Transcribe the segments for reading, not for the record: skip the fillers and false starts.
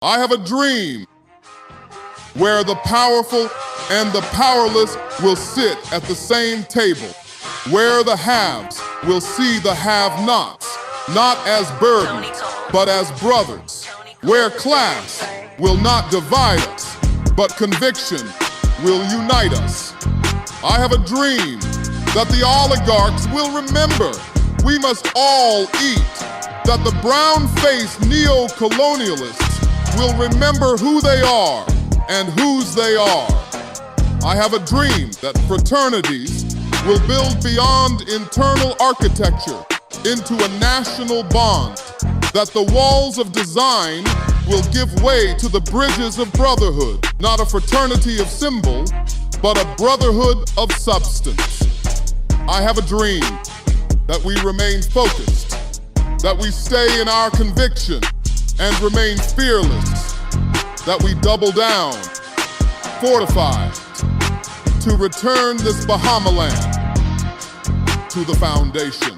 I have a dream where the powerful and the powerless will sit at the same table, where the haves will see the have-nots, not as burdens, but as brothers, where class will not divide us, but conviction will unite us. I have a dream that the oligarchs will remember we must all eat, that the brown-faced neo-colonialists will remember who they are and whose they are. I have a dream that fraternities will build beyond internal architecture into a national bond, that the walls of design will give way to the bridges of brotherhood, not a fraternity of symbol, but a brotherhood of substance. I have a dream that we remain focused, that we stay in our conviction and remain fearless, that we double down, fortified, to return this Bahamaland to the foundation.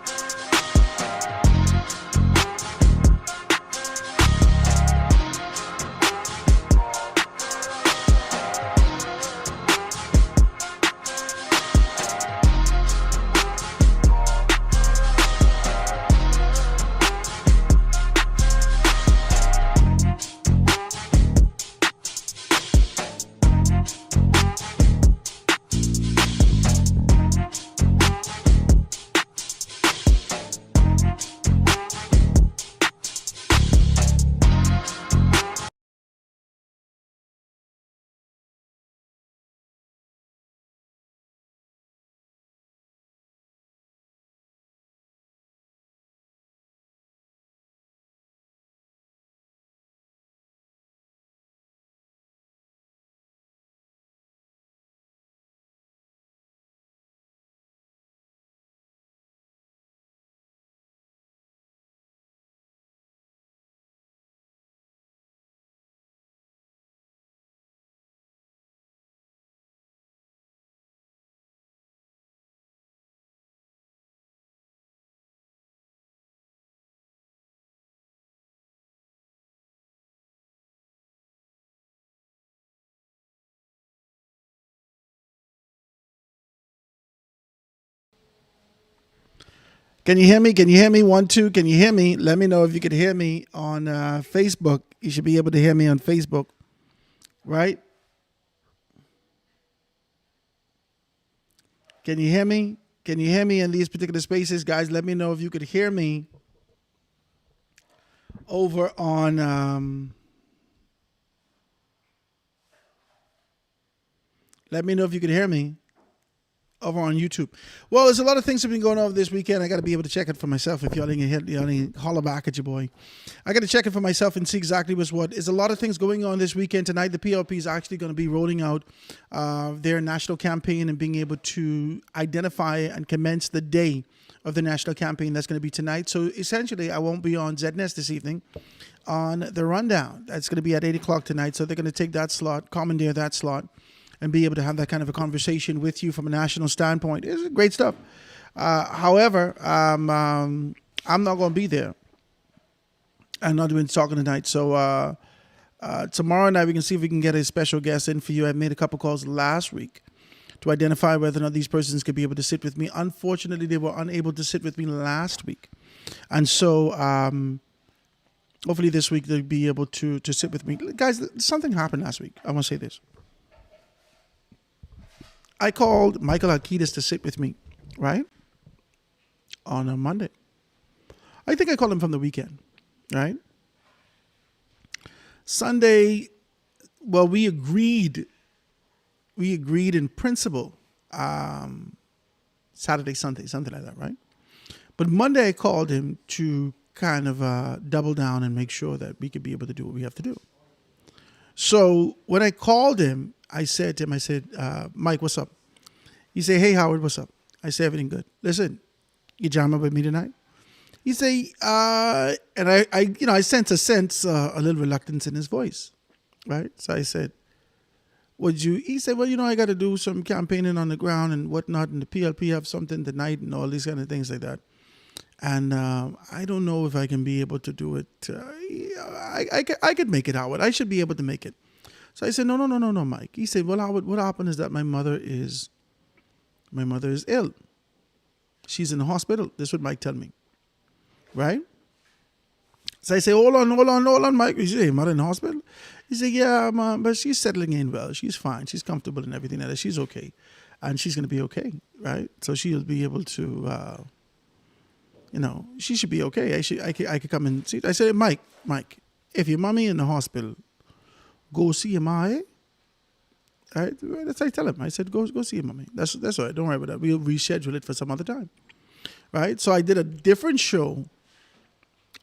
Can you hear me? Can you hear me? 1, 2. Can you hear me? Let me know if you could hear me on Facebook. You should be able to hear me on Facebook, right? Can you hear me? Can you hear me in these particular spaces? Guys, let me know if you could hear me over on... let me know if you could hear me over on YouTube. Well, there's a lot of things that have been going on this weekend. I got to be able to check it for myself. If y'all ain't holler back at your boy, I got to check it for myself and see exactly what's what. There's a lot of things going on this weekend. Tonight, the PLP is actually going to be rolling out their national campaign and being able to identify and commence the day of the national campaign. That's going to be tonight. So essentially, I won't be on ZNS this evening on the rundown. That's going to be at 8 o'clock tonight. So they're going to take that slot, commandeer that slot, and be able to have that kind of a conversation with you from a national standpoint. It's great stuff. However, I'm not going to be there. I'm not doing talking tonight. So tomorrow night, we can see if we can get a special guest in for you. I made a couple calls last week to identify whether or not these persons could be able to sit with me. Unfortunately, they were unable to sit with me last week. And so hopefully this week they'll be able to sit with me. Guys, something happened last week. I want to say this. I called Michael Alkidas to sit with me, right, on a Monday. I think I called him from the weekend, right? Sunday, well, we agreed in principle, Saturday, Sunday, something like that, right? But Monday I called him to kind of double down and make sure that we could be able to do what we have to do. So when I called him, I said to him, Mike, what's up? He said, hey, Howard, what's up? I said, everything good. Listen, you jamming with me tonight? He say, and I sense a little reluctance in his voice, right? So I said, he said, well, I got to do some campaigning on the ground and whatnot, and the PLP have something tonight and all these kind of things like that. And I don't know if I can be able to do it. I could make it, Howard. I should be able to make it. So I said, no, no, no, no, no, Mike. He said, well, Howard, what happened is that my mother is ill. She's in the hospital. This is what Mike told me, right? So I say, hold on, Mike. He said, your mother in the hospital? He said, yeah, Mom, but she's settling in well. She's fine. She's comfortable and everything like that. She's okay. And she's going to be okay, right? So she'll be able to, she should be okay. I could come and see. I said, Mike, if your mommy in the hospital, go see your ma, eh? Right? That's what I tell him. I said, go see your mommy. That's all right. Don't worry about that. We'll reschedule it for some other time, right? So I did a different show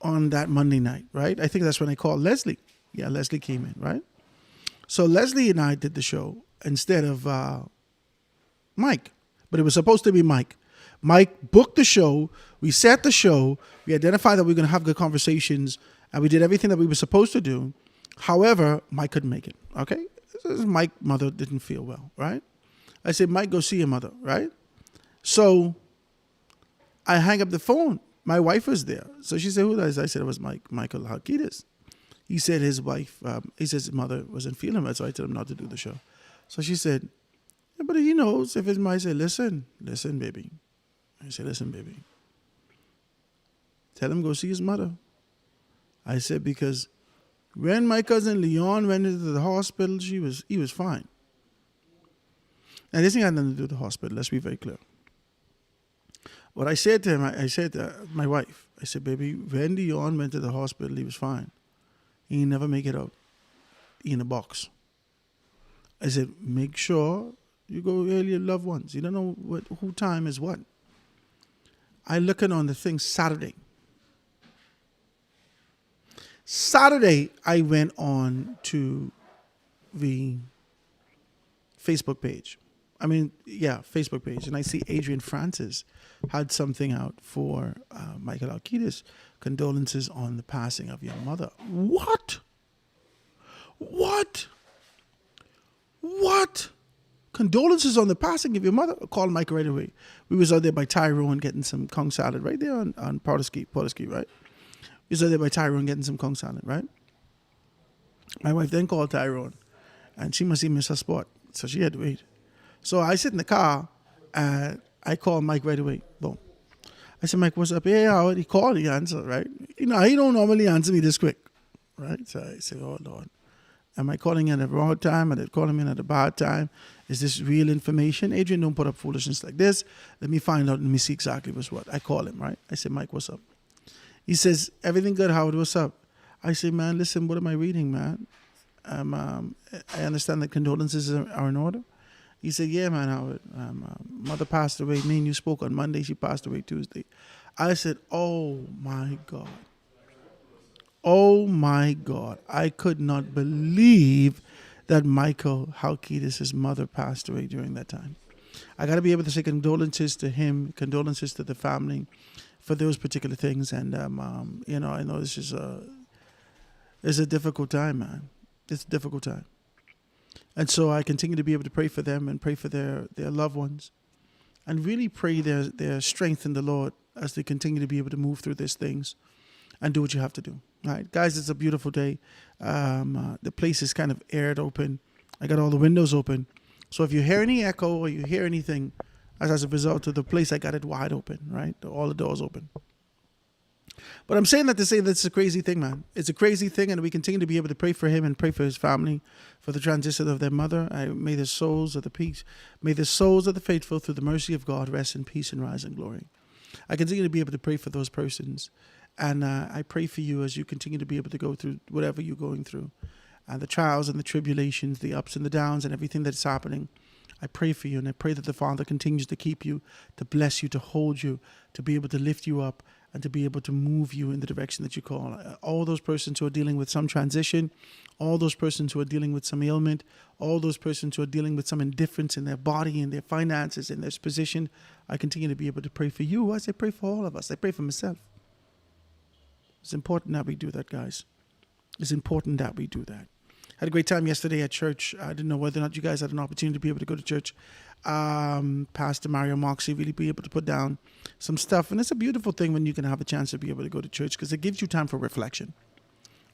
on that Monday night, right? I think that's when I called Leslie. Yeah, Leslie came in, right? So Leslie and I did the show instead of Mike, but it was supposed to be Mike. Mike booked the show. We set the show. We identified that we were going to have good conversations, and we did everything that we were supposed to do. However, Mike couldn't make it, okay? Mike's mother didn't feel well, right? I said, Mike, go see your mother, right? So I hang up the phone. My wife was there. So she said, who is? I said, it was Michael Halkitis. He said his wife, he says his mother wasn't feeling well, so I told him not to do the show. So she said, yeah, but he knows if his mother. I said, listen, baby. I said, listen, baby. Tell him go see his mother. I said, because when my cousin Leon went into the hospital, he was fine. And this thing had nothing to do with the hospital, let's be very clear. What I said to him, I said to my wife, I said, baby, when Leon went to the hospital, he was fine. He never make it out. He in a box. I said, make sure you go early your loved ones. You don't know who time is what. I looking on the thing Saturday. Saturday, I went on to the Facebook page. Facebook page. And I see Adrian Francis had something out for Michael Alkitis. Condolences on the passing of your mother. What? Condolences on the passing of your mother? Call Mike right away. We was out there by Tyrone getting some Kong salad right there on Partisan, right? We was out there by Tyrone getting some Kong salad, right? My wife then called Tyrone, and she must have missed her spot, so she had to wait. So I sit in the car, and I call Mike right away. Boom. I said, Mike, what's up? Hey, Howard. He called, he answered, right? He don't normally answer me this quick, right? So I said, oh, Lord. Am I calling in at the wrong time? Am I calling in at a bad time? Is this real information? Adrian, don't put up foolishness like this. Let me find out. Let me see exactly what's what. I call him, right? I said, Mike, what's up? He says, everything good, Howard, what's up? I say, man, listen, what am I reading, man? I understand that condolences are in order. He said, yeah, man, Howard. Mother passed away. Me and you spoke on Monday. She passed away Tuesday. I said, oh, my God. Oh, my God. I could not believe that Michael Halkitis' mother passed away during that time. I got to be able to say condolences to him, condolences to the family for those particular things. And, I know this is it's a difficult time, man. It's a difficult time. And so I continue to be able to pray for them and pray for their loved ones and really pray their strength in the Lord as they continue to be able to move through these things and do what you have to do. All right, guys, it's a beautiful day. The place is kind of aired open. I got all the windows open. So if you hear any echo or you hear anything as a result of the place, I got it wide open, right? All the doors open. But I'm saying that to say that's a crazy thing, man. It's a crazy thing, and we continue to be able to pray for him and pray for his family, for the transition of their mother. May the souls of the faithful, through the mercy of God, rest in peace and rise in glory. I continue to be able to pray for those persons, and I pray for you as you continue to be able to go through whatever you're going through, the trials and the tribulations, the ups and the downs, and everything that's happening. I pray for you, and I pray that the Father continues to keep you, to bless you, to hold you, to be able to lift you up, and to be able to move you in the direction that you call. All those persons who are dealing with some transition, all those persons who are dealing with some ailment, all those persons who are dealing with some indifference in their body, in their finances, in their position, I continue to be able to pray for you as I pray for all of us. I pray for myself. It's important that we do that, guys. It's important that we do that. Had a great time yesterday at church. I didn't know whether or not you guys had an opportunity to be able to go to church. Pastor Mario Moxie really be able to put down some stuff. And it's a beautiful thing when you can have a chance to be able to go to church because it gives you time for reflection.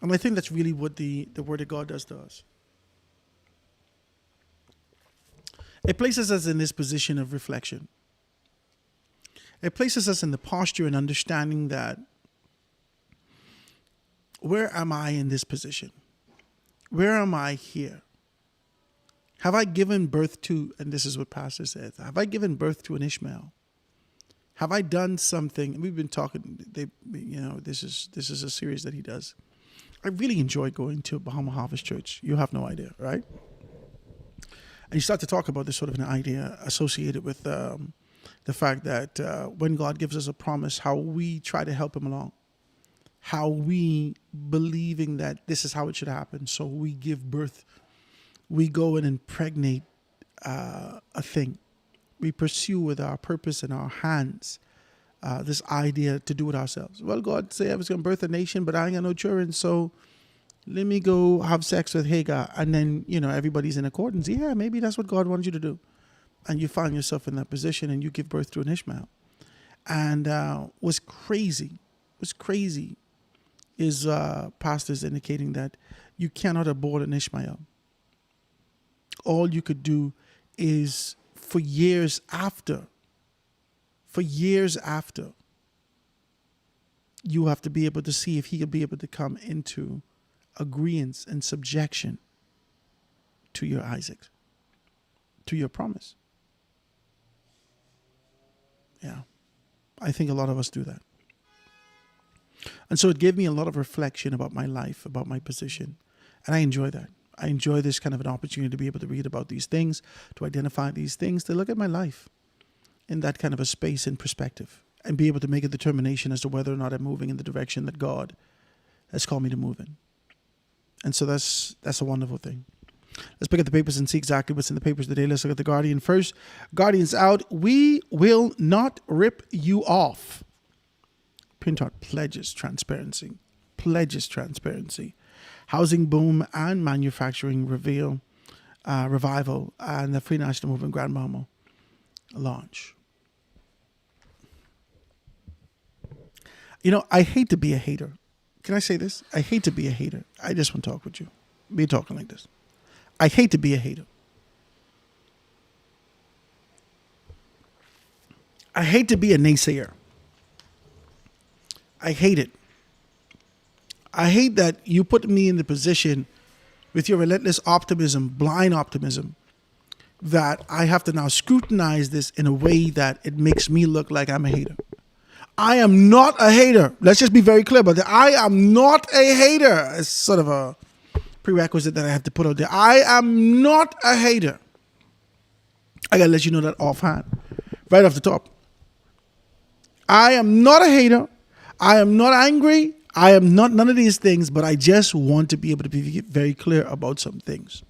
And I think that's really what the Word of God does to us. It places us in this position of reflection. It places us in the posture and understanding that where am I in this position? Where am I here? Have I given birth to, and this is what Pastor says, have I given birth to an Ishmael? Have I done something? We've been talking, this is a series that he does. I really enjoy going to Bahama Harvest Church. You have no idea, right? And you start to talk about this sort of an idea associated with the fact that when God gives us a promise, how we try to help him along. How we believing that this is how it should happen. So we give birth. We go and impregnate a thing. We pursue with our purpose in our hands this idea to do it ourselves. Well, God said I was going to birth a nation, but I ain't got no children, so let me go have sex with Hagar. And then, everybody's in accordance. Yeah, maybe that's what God wants you to do. And you find yourself in that position and you give birth to an Ishmael. And what's crazy is pastors indicating that you cannot abort an Ishmael. All you could do is for years after, you have to be able to see if he could be able to come into agreement and subjection to your Isaac, to your promise. Yeah, I think a lot of us do that. And so it gave me a lot of reflection about my life, about my position. And I enjoy that. I enjoy this kind of an opportunity to be able to read about these things, to identify these things, to look at my life in that kind of a space and perspective and be able to make a determination as to whether or not I'm moving in the direction that God has called me to move in. And so that's a wonderful thing. Let's pick up the papers and see exactly what's in the papers today. Let's look at the Guardian first. Guardian's out. We will not rip you off. Pintard pledges transparency. Housing boom and manufacturing revival and the Free National Movement Grand Bahama launch. I hate to be a hater. Can I say this? I hate to be a hater. I just want to talk with you. Be talking like this. I hate to be a hater. I hate to be a naysayer. I hate it. I hate that you put me in the position with your relentless optimism, blind optimism, that I have to now scrutinize this in a way that it makes me look like I'm a hater. I am not a hater. Let's just be very clear about that. I am not a hater. It's sort of a prerequisite that I have to put out there. I am not a hater. I got to let you know that offhand, right off the top. I am not a hater. I am not angry. I am not none of these things, but I just want to be able to be very clear about some things.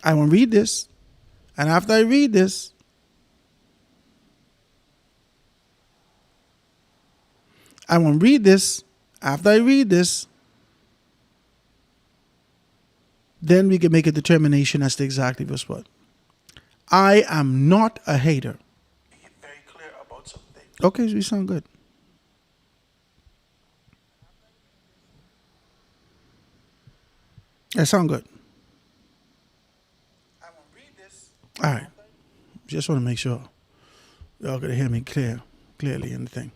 I want to read this, and after I read this, then we can make a determination as to exactly what's what. I am not a hater. Be very clear about something. Okay, so we sound good. That sound good. I will read this. All right. Just want to make sure y'all gonna hear me clearly in the thing.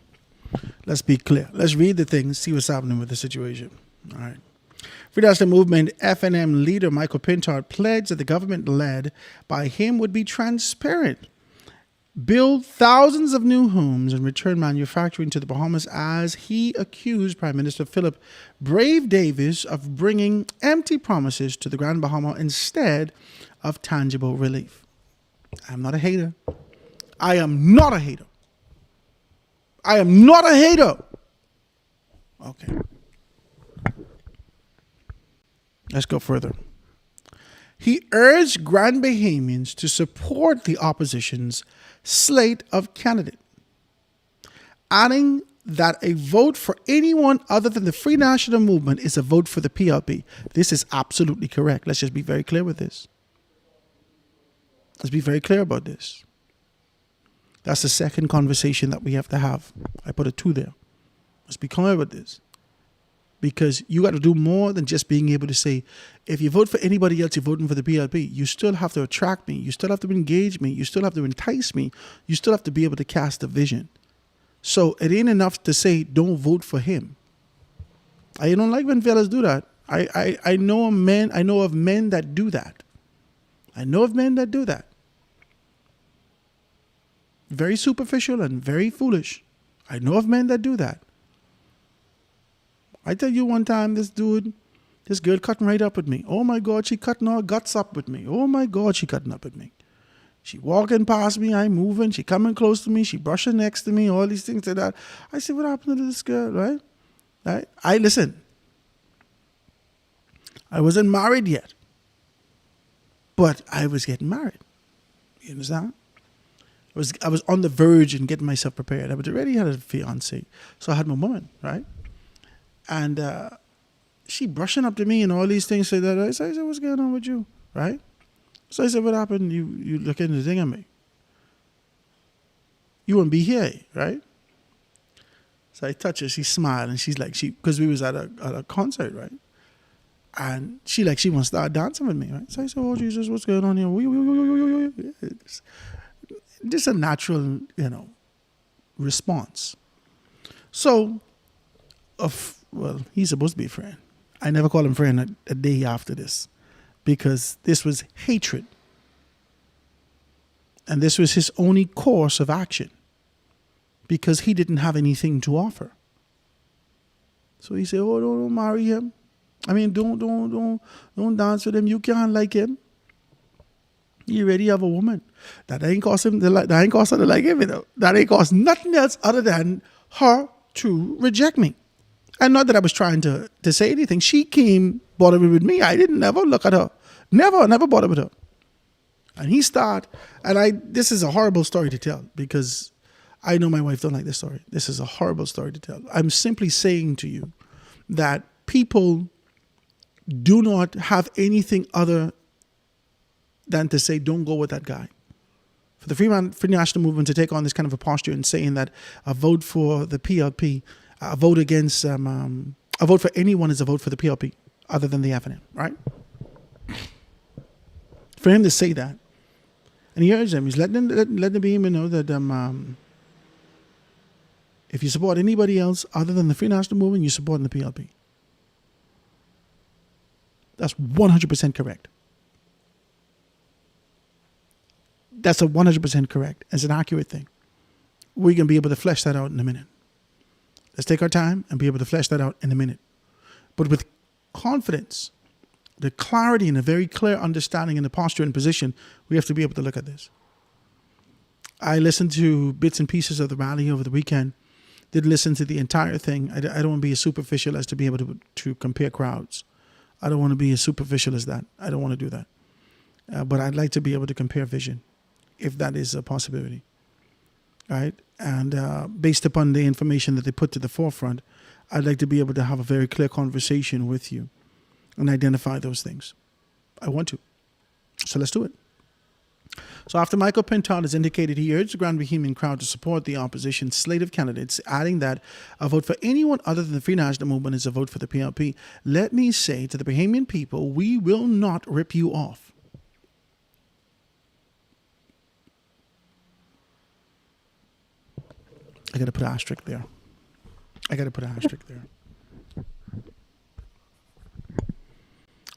Let's be clear. Let's read the thing, see what's happening with the situation. All right. Free National Movement FNM leader Michael Pintard pledged that the government led by him would be transparent, build thousands of new homes, and return manufacturing to the Bahamas as he accused Prime Minister Philip Brave Davis of bringing empty promises to the Grand Bahama instead of tangible relief. I'm not a hater. I am not a hater. I am not a hater. Okay. Let's go further. He urged Grand Bahamians to support the opposition's slate of candidates, adding that a vote for anyone other than the Free National Movement is a vote for the PLP. This is absolutely correct. Let's just be very clear with this. Let's be very clear about this. That's the second conversation that we have to have. I put a 2 there. Let's be clear with this. Because you got to do more than just being able to say, if you vote for anybody else, you're voting for the PLP. You still have to attract me. You still have to engage me. You still have to entice me. You still have to be able to cast a vision. So it ain't enough to say, don't vote for him. I don't like when fellas do that. I know of men that do that. I know of men that do that. Very superficial and very foolish. I know of men that do that. I tell you one time, this girl cutting right up with me. Oh my God, she cutting her guts up with me. Oh my God, she cutting up with me. She walking past me, I'm moving, she coming close to me, she brushing next to me, all these things like that. I said, what happened to this girl, right? Listen, I wasn't married yet, but I was getting married. You understand? I was on the verge and getting myself prepared. I was already had a fiance, so I had my woman, right? And she brushing up to me and all these things like that. I said, what's going on with you, right? So I said, what happened? You looking the thing at me. You wouldn't be here, right? So I touch her, she smiled, and she's like, because we was at a concert, right? And she wants to start dancing with me, right? So I said, oh Jesus, what's going on here? Just a natural, response. So, he's supposed to be a friend. I never call him friend a day after this, because this was hatred. And this was his only course of action, because he didn't have anything to offer. So he said, oh, don't marry him. I mean, don't dance with him. You can't like him. You already have a woman. That ain't cost him. That ain't cost her to like him. That ain't cost nothing else other than her to reject me. And not that I was trying to say anything. She came bothering with me. I didn't never look at her. Never bothered with her. And he started, and this is a horrible story to tell, because I know my wife don't like this story. This is a horrible story to tell. I'm simply saying to you that people do not have anything other than to say, don't go with that guy. For the Free National Movement to take on this kind of a posture and saying that a vote for the PLP, a vote against, a vote for anyone is a vote for the PLP, other than the FNM, right? For him to say that, and he urged them, he's letting the Bahamian know that if you support anybody else other than the Free National Movement, you're supporting the PLP. That's 100% correct. That's 100% correct. It's an accurate thing. We're going to be able to flesh that out in a minute. Let's take our time and be able to flesh that out in a minute. But with confidence, the clarity and a very clear understanding in the posture and position, we have to be able to look at this. I listened to bits and pieces of the rally over the weekend. Didn't listen to the entire thing. I don't want to be as superficial as to be able to compare crowds. I don't want to be as superficial as that. I don't want to do that. But I'd like to be able to compare vision, if that is a possibility. Right? And based upon the information that they put to the forefront, I'd like to be able to have a very clear conversation with you and identify those things. I want to. So let's do it. So after Michael Pintard has indicated he urged the Grand Bahamian crowd to support the opposition slate of candidates, adding that a vote for anyone other than the Free National Movement is a vote for the PLP, let me say to the Bahamian people, we will not rip you off. I got to put an asterisk there.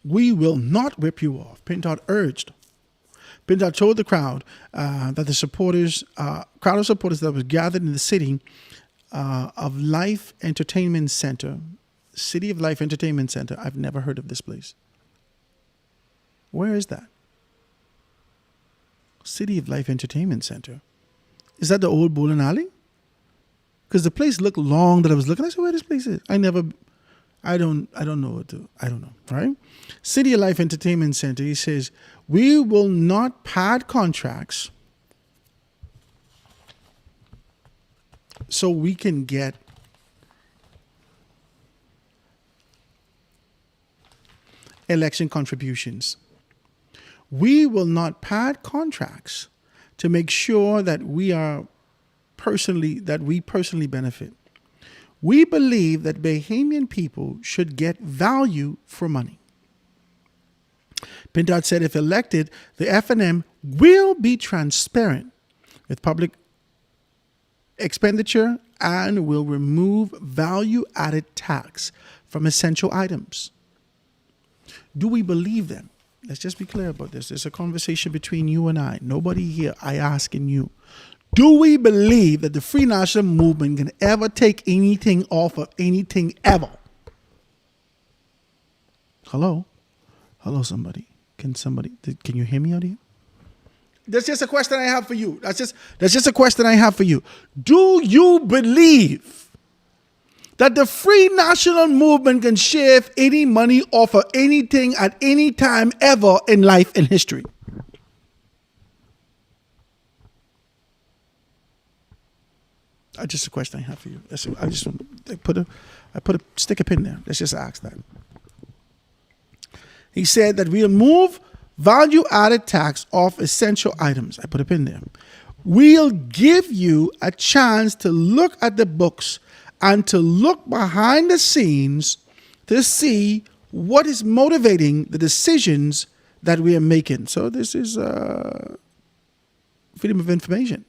We will not rip you off, Pintard urged. Pintard told the crowd that the crowd of supporters that was gathered in the city of Life Entertainment Center, City of Life Entertainment Center. I've never heard of this place. Where is that? City of Life Entertainment Center. Is that the old bowling alley? Because the place looked long that I was looking. I said, where this place is? I don't know, right? City of Life Entertainment Center, he says, we will not pad contracts so we can get election contributions. We will not pad contracts to make sure that we personally benefit. We believe that Bahamian people should get value for money. Pintard said if elected, the F&M will be transparent with public expenditure and will remove value-added tax from essential items. Do we believe them? Let's just be clear about this. It's a conversation between you and I. Nobody here. I asking you. Do we believe that the Free National Movement can ever take anything off of anything ever? Hello? Hello, somebody. Can you hear me out here? That's just a question I have for you. That's just a question I have for you. Do you believe that the Free National Movement can shave any money off of anything at any time ever in life and history? That's just a question I have for you. I stick a pin there. Let's just ask that. He said that we'll move value-added tax off essential items. I put a pin there. We'll give you a chance to look at the books and to look behind the scenes to see what is motivating the decisions that we are making. So this is freedom of information.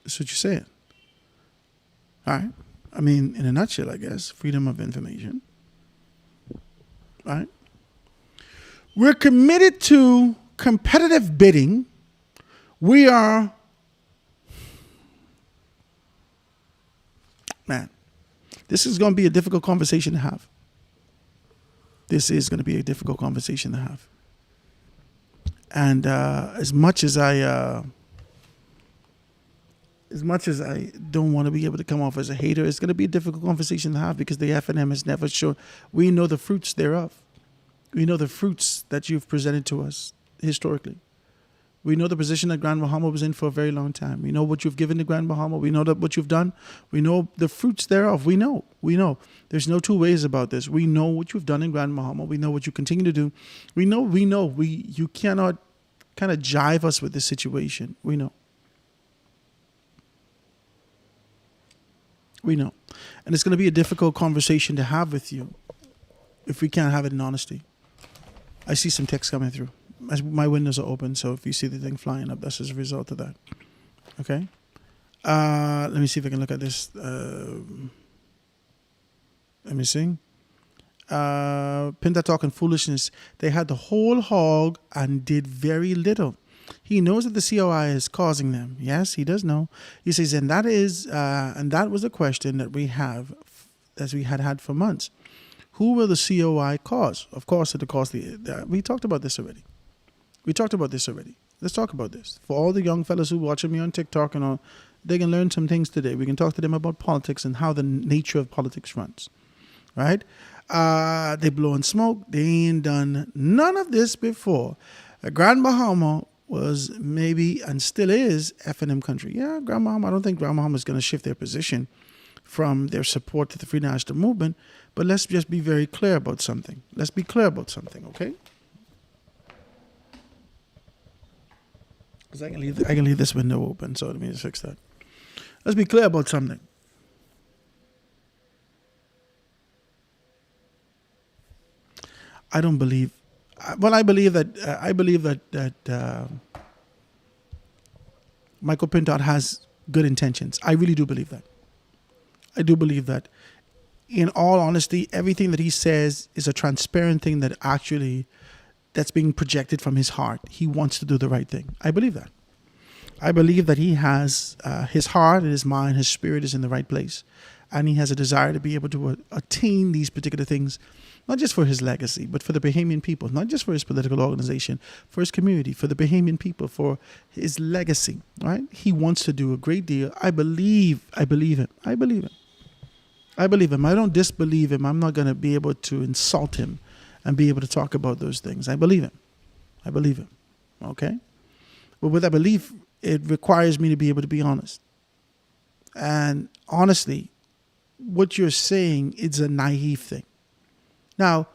That's what you're saying. All right. I mean, in a nutshell, I guess, freedom of information. All right. We're committed to competitive bidding. We are, man, this is going to be a difficult conversation to have. This is going to be a difficult conversation to have. And as much as I don't want to be able to come off as a hater, it's going to be a difficult conversation to have because the F&M has never shown. We know the fruits thereof. We know the fruits that you've presented to us historically. We know the position that Grand Bahama was in for a very long time. We know what you've given to Grand Bahama. We know that what you've done. We know the fruits thereof. We know. There's no two ways about this. We know what you've done in Grand Bahama. We know what you continue to do. We know. You cannot kind of jive us with this situation. We know. And it's going to be a difficult conversation to have with you if we can't have it in honesty. I see some text coming through. My windows are open, so if you see the thing flying up, that's as a result of that. Okay? Let me see if I can look at this. Let me see. Pinta talking foolishness. They had the whole hog and did very little. He knows that the COI is causing them. Yes, he does know. He says, and that was the question that we have, as we had for months. Who will the COI cause? Of course, it'll cause we talked about this already. Let's talk about this. For all the young fellas who watching me on TikTok and all, they can learn some things today. We can talk to them about politics and how the nature of politics runs. Right? They blowing smoke. They ain't done none of this before. Grand Bahama was maybe and still is F&M country. Yeah, Grand Bahama. I don't think Grand Bahama is going to shift their position from their support to the Free National Movement. But let's just be very clear about something. Okay? Because I can leave this window open, so let me just fix that. Let's be clear about something. I believe that Michael Pintard has good intentions. I really do believe that. I do believe that. In all honesty, everything that he says is a transparent thing that's being projected from his heart. He wants to do the right thing. I believe that. I believe that he has his heart and his mind, his spirit is in the right place. And he has a desire to be able to attain these particular things, not just for his legacy, but for the Bahamian people, not just for his political organization, for his community, for the Bahamian people, for his legacy, right? He wants to do a great deal. I believe him. I don't disbelieve him. I'm not going to be able to insult him and be able to talk about those things. I believe him. Okay? But with that belief, it requires me to be able to be honest. And honestly, what you're saying is a naive thing. Now,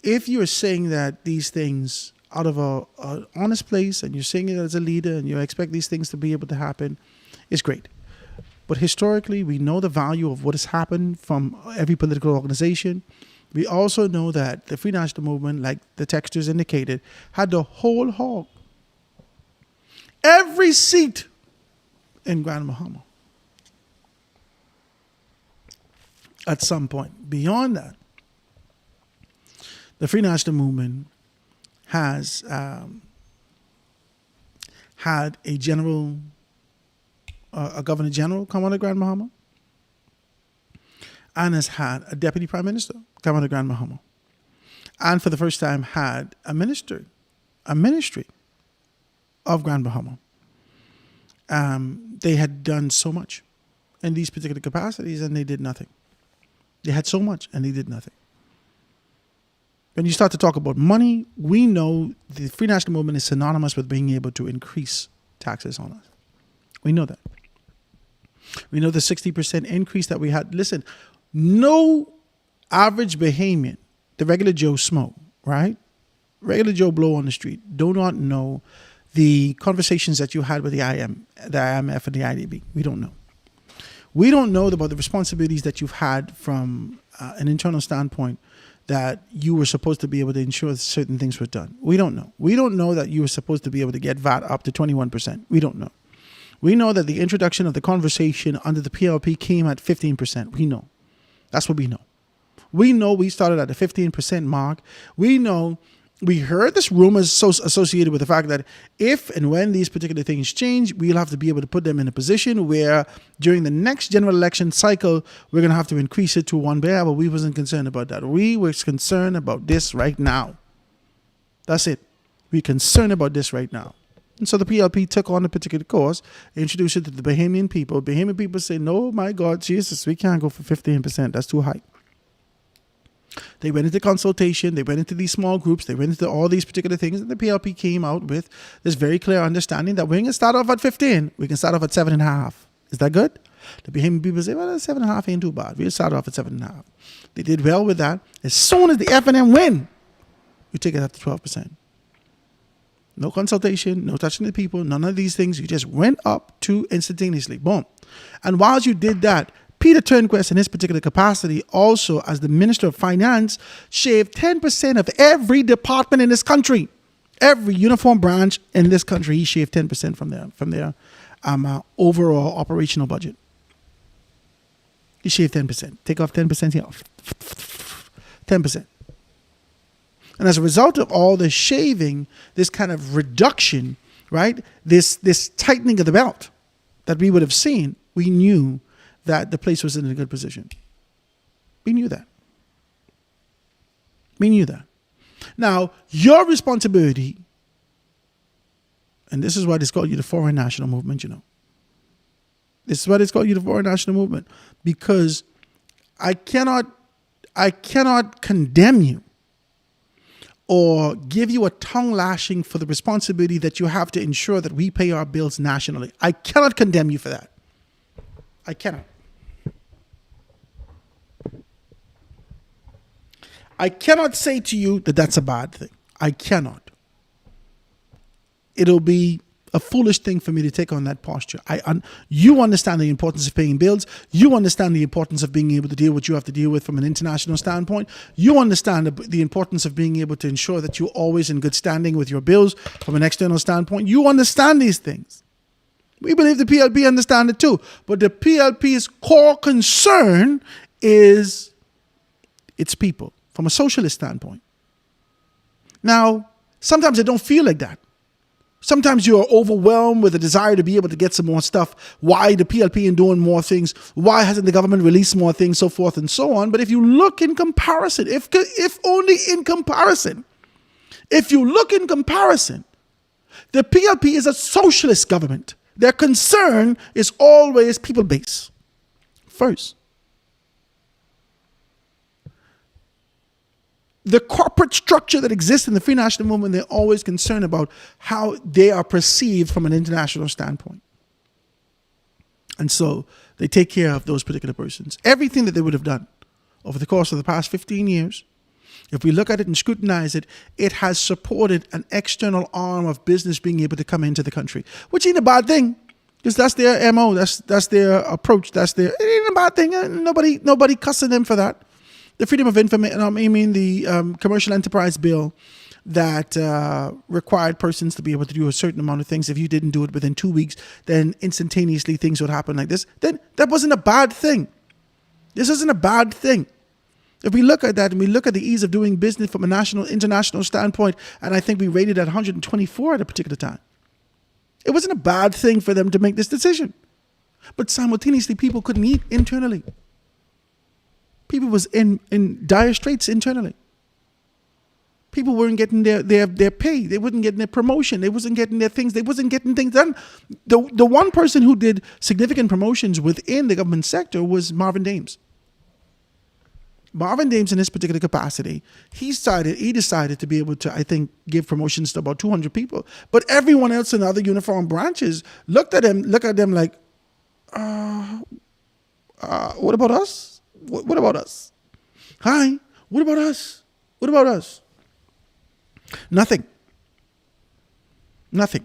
if you're saying that these things out of a honest place and you're saying it as a leader and you expect these things to be able to happen, it's great. But historically, we know the value of what has happened from every political organization. We also know that the Free National Movement, like the textures indicated, had the whole hog. Every seat in Grand Bahama. At some point. Beyond that, the Free National Movement has had a general, a governor general come on to Grand Bahama, and has had a deputy prime minister come on to Grand Bahama, and for the first time had a ministry of Grand Bahama. They had done so much in these particular capacities, and they did nothing. They had so much, and they did nothing. When you start to talk about money, we know the Free National Movement is synonymous with being able to increase taxes on us. We know that. We know the 60% increase that we had. Listen, no average Bahamian, the regular Joe Smo, right? Regular Joe Blow on the street, do not know the conversations that you had with the IMF and the IDB. We don't know. We don't know about the responsibilities that you've had from an internal standpoint that you were supposed to be able to ensure certain things were done. We don't know. We don't know that you were supposed to be able to get VAT up to 21%. We don't know. We know that the introduction of the conversation under the PLP came at 15%. We know. That's what we know. We know we started at the 15% mark. We know we heard this rumor associated with the fact that if and when these particular things change, we'll have to be able to put them in a position where during the next general election cycle, we're going to have to increase it to one bear, but we wasn't concerned about that. We were concerned about this right now. That's it. We're concerned about this right now. And so the PLP took on a particular course, introduced it to the Bahamian people. Bahamian people say, no, my God, Jesus, we can't go for 15%. That's too high. They went into consultation. They went into these small groups. They went into all these particular things. And the PLP came out with this very clear understanding that we can start off at 15. We can start off at 7.5. Is that good? The Bahamian people say, well, 7.5 ain't too bad. We'll start off at 7.5. They did well with that. As soon as the FNM win, we take it up to 12%. No consultation, no touching the people, none of these things. You just went up to instantaneously. Boom. And while you did that, Peter Turnquist, in his particular capacity, also as the Minister of Finance, shaved 10% of every department in this country. Every uniform branch in this country, he shaved 10% from their overall operational budget. He shaved 10%. Take off 10% here. 10%. And as a result of all this shaving, this kind of reduction, right, this tightening of the belt that we would have seen, we knew that the place was in a good position. We knew that. We knew that. Now, your responsibility, and this is why it's called you the Foreign National Movement, you know. This is why it's called you the Foreign National Movement, because I cannot condemn you or give you a tongue lashing for the responsibility that you have to ensure that we pay our bills nationally. I cannot condemn you for that. I cannot. I cannot say to you that that's a bad thing. I cannot. It'll be a foolish thing for me to take on that posture. You understand the importance of paying bills. You understand the importance of being able to deal with what you have to deal with from an international standpoint. You understand the importance of being able to ensure that you're always in good standing with your bills from an external standpoint. You understand these things. We believe the PLP understand it too. But the PLP's core concern is its people from a socialist standpoint. Now, sometimes it don't feel like that. Sometimes you are overwhelmed with a desire to be able to get some more stuff. Why the PLP ain't doing more things? Why hasn't the government released more things, so forth and so on? But if you look in comparison, if only in comparison, if you look in comparison, the PLP is a socialist government. Their concern is always people-based first. The corporate structure that exists in the Free National Movement, they're always concerned about how they are perceived from an international standpoint. And so they take care of those particular persons. Everything that they would have done over the course of the past 15 years, If we look at it and scrutinize it, it has supported an external arm of business being able to come into the country, which ain't a bad thing, because that's their MO, that's their approach, it ain't a bad thing. Nobody cussing them for that. The Freedom of Information, the Commercial Enterprise Bill that required persons to be able to do a certain amount of things. If you didn't do it within 2 weeks, then instantaneously things would happen like this. Then that wasn't a bad thing. This isn't a bad thing. If we look at that and we look at the ease of doing business from a international standpoint, and I think we rated at 124 at a particular time, it wasn't a bad thing for them to make this decision. But simultaneously, people couldn't eat internally. People was in dire straits internally. People weren't getting their pay. They wasn't getting their promotion. They wasn't getting their things. They wasn't getting things done. The one person who did significant promotions within the government sector was Marvin Dames. Marvin Dames, in this particular capacity, he decided to be able to, I think, give promotions to about 200 people. But everyone else in other uniform branches looked at them like, what about us? What about us? Hi, what about us? What about us? Nothing. And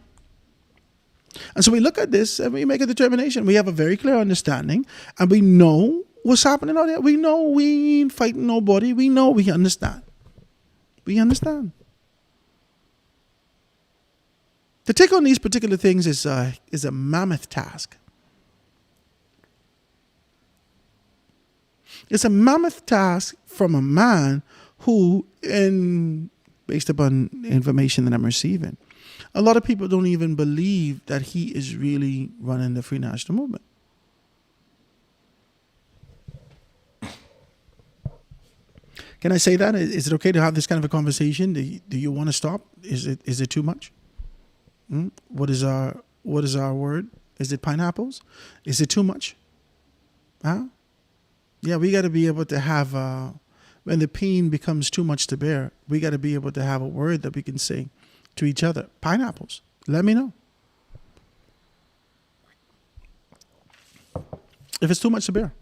so we look at this and we make a determination. We have a very clear understanding and we know what's happening out there. We know we ain't fighting nobody. We know we understand. We understand. To take on these particular things is a mammoth task. It's a mammoth task from a man who, based upon information that I'm receiving, a lot of people don't even believe that he is really running the Free National Movement. Can I say that? Is it okay to have this kind of a conversation? Do you want to stop? Is it too much? What is our word? Is it pineapples? Is it too much? Huh? Yeah, we got to be able to have, when the pain becomes too much to bear, we got to be able to have a word that we can say to each other. Pineapples. Let me know. If it's too much to bear.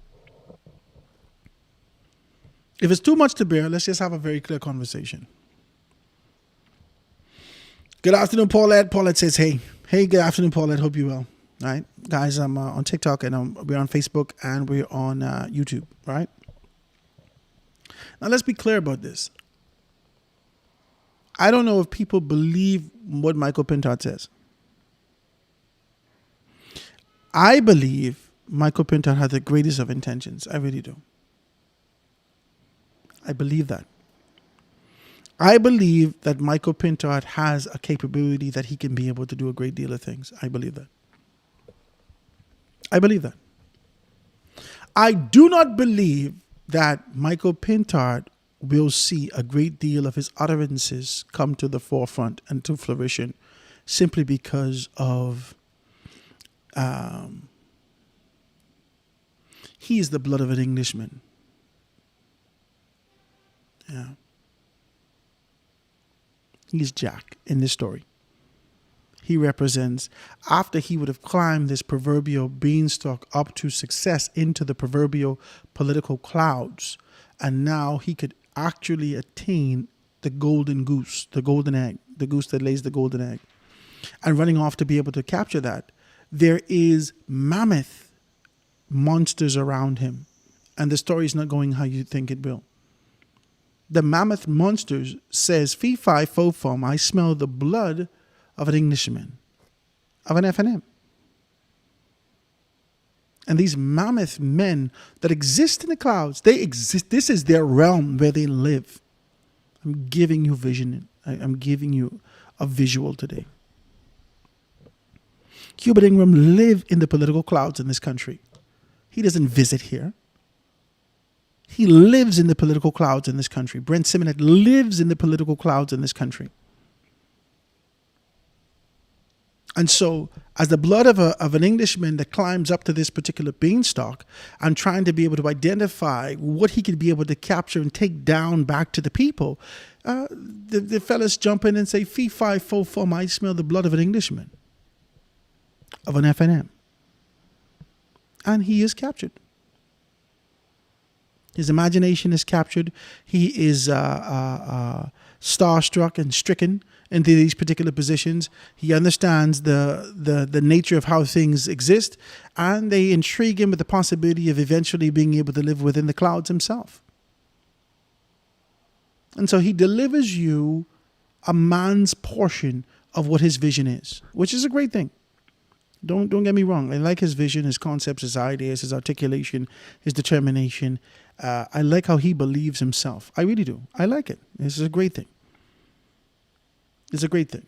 If it's too much to bear, let's just have a very clear conversation. Good afternoon, Paulette. Paulette says, hey. Hey, good afternoon, Paulette. Hope you're well. All right, guys, I'm on TikTok and we're on Facebook and we're on YouTube, right? Now, let's be clear about this. I don't know if people believe what Michael Pintard says. I believe Michael Pintard had the greatest of intentions. I really do. I believe that. I believe that Michael Pintard has a capability that he can be able to do a great deal of things. I believe that. I believe that. I do not believe that Michael Pintard will see a great deal of his utterances come to the forefront and to fruition simply because of he is the blood of an Englishman. Yeah. He's Jack in this story. He represents, after he would have climbed this proverbial beanstalk up to success into the proverbial political clouds, and now he could actually attain the golden goose, the golden egg, the goose that lays the golden egg, and running off to be able to capture that, there is mammoth monsters around him, and the story is not going how you think it will. The mammoth monsters says, fee, fi, fo, fum, I smell the blood of an Englishman, of an FNM. And these mammoth men that exist in the clouds, they exist. This is their realm where they live. I'm giving you vision. I'm giving you a visual today. Hubert Ingram lived in the political clouds in this country. He doesn't visit here. He lives in the political clouds in this country. Brent Simonet lives in the political clouds in this country. And so, as the blood of an Englishman that climbs up to this particular beanstalk and trying to be able to identify what he could be able to capture and take down back to the people, the fellas jump in and say, fee, fi, fo, fum, I smell the blood of an Englishman, of an FNM. And he is captured. His imagination is captured. He is starstruck and stricken into these particular positions. He understands the nature of how things exist, and they intrigue him with the possibility of eventually being able to live within the clouds himself. And so he delivers you a man's portion of what his vision is, which is a great thing. Don't get me wrong. I like his vision, his concepts, his ideas, his articulation, his determination. I like how he believes himself. I really do. I like it. This is a great thing. It's a great thing.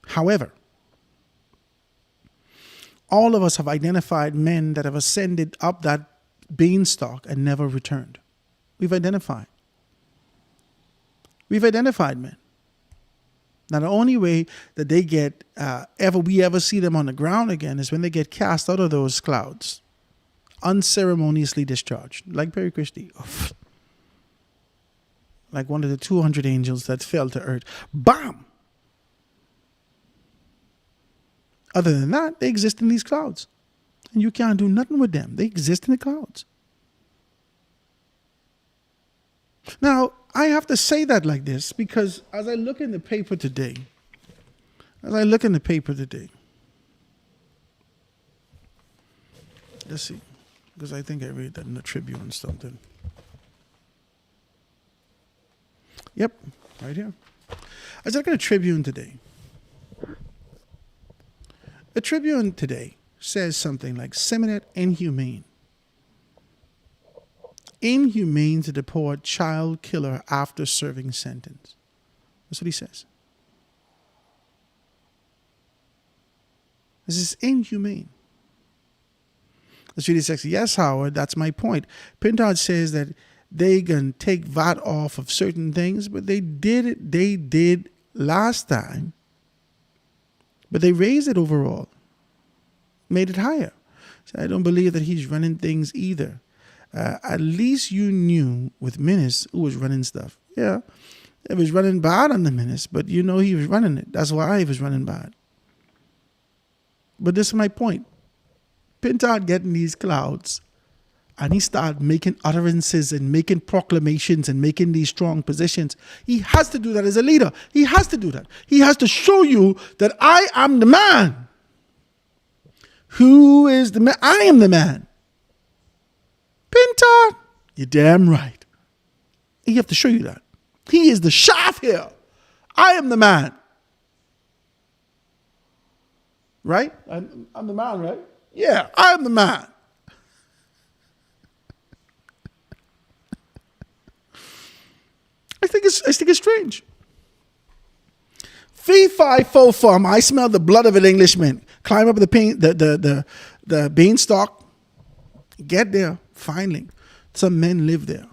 However, all of us have identified men that have ascended up that beanstalk and never returned. We've identified. We've identified men. Now, the only way that they get, we ever see them on the ground again is when they get cast out of those clouds, unceremoniously discharged, like Perry Christie. Like one of the 200 angels that fell to earth. Bam! Other than that, they exist in these clouds. And you can't do nothing with them. They exist in the clouds. Now, I have to say that like this because as I look in the paper today, let's see, because I think I read that in the Tribune something. Yep, right here. I was looking at the Tribune today. The Tribune today says something like, Simonet inhumane. Inhumane to deport child killer after serving sentence. That's what he says. This is inhumane. That's really sexy. Yes, Howard, that's my point. Pintard says that they can take VAT off of certain things, but they did last time. But they raised it overall. Made it higher. So I don't believe that he's running things either. At least you knew with Minnis who was running stuff. Yeah, it was running bad on the Minnis, but you know he was running it. That's why he was running bad. But this is my point. Pintard getting these clouds, and he started making utterances and making proclamations and making these strong positions. He has to do that as a leader. He has to do that. He has to show you that I am the man. Who is the man? I am the man. Pintard, you're damn right. You have to show you that. He is the shaft here. I am the man. Right? I'm the man, right? Yeah, I am the man. I think it's strange. Fee, fi, fo, fum. I smell the blood of an Englishman. Climb up the beanstalk. Get there. Finally, some men live there.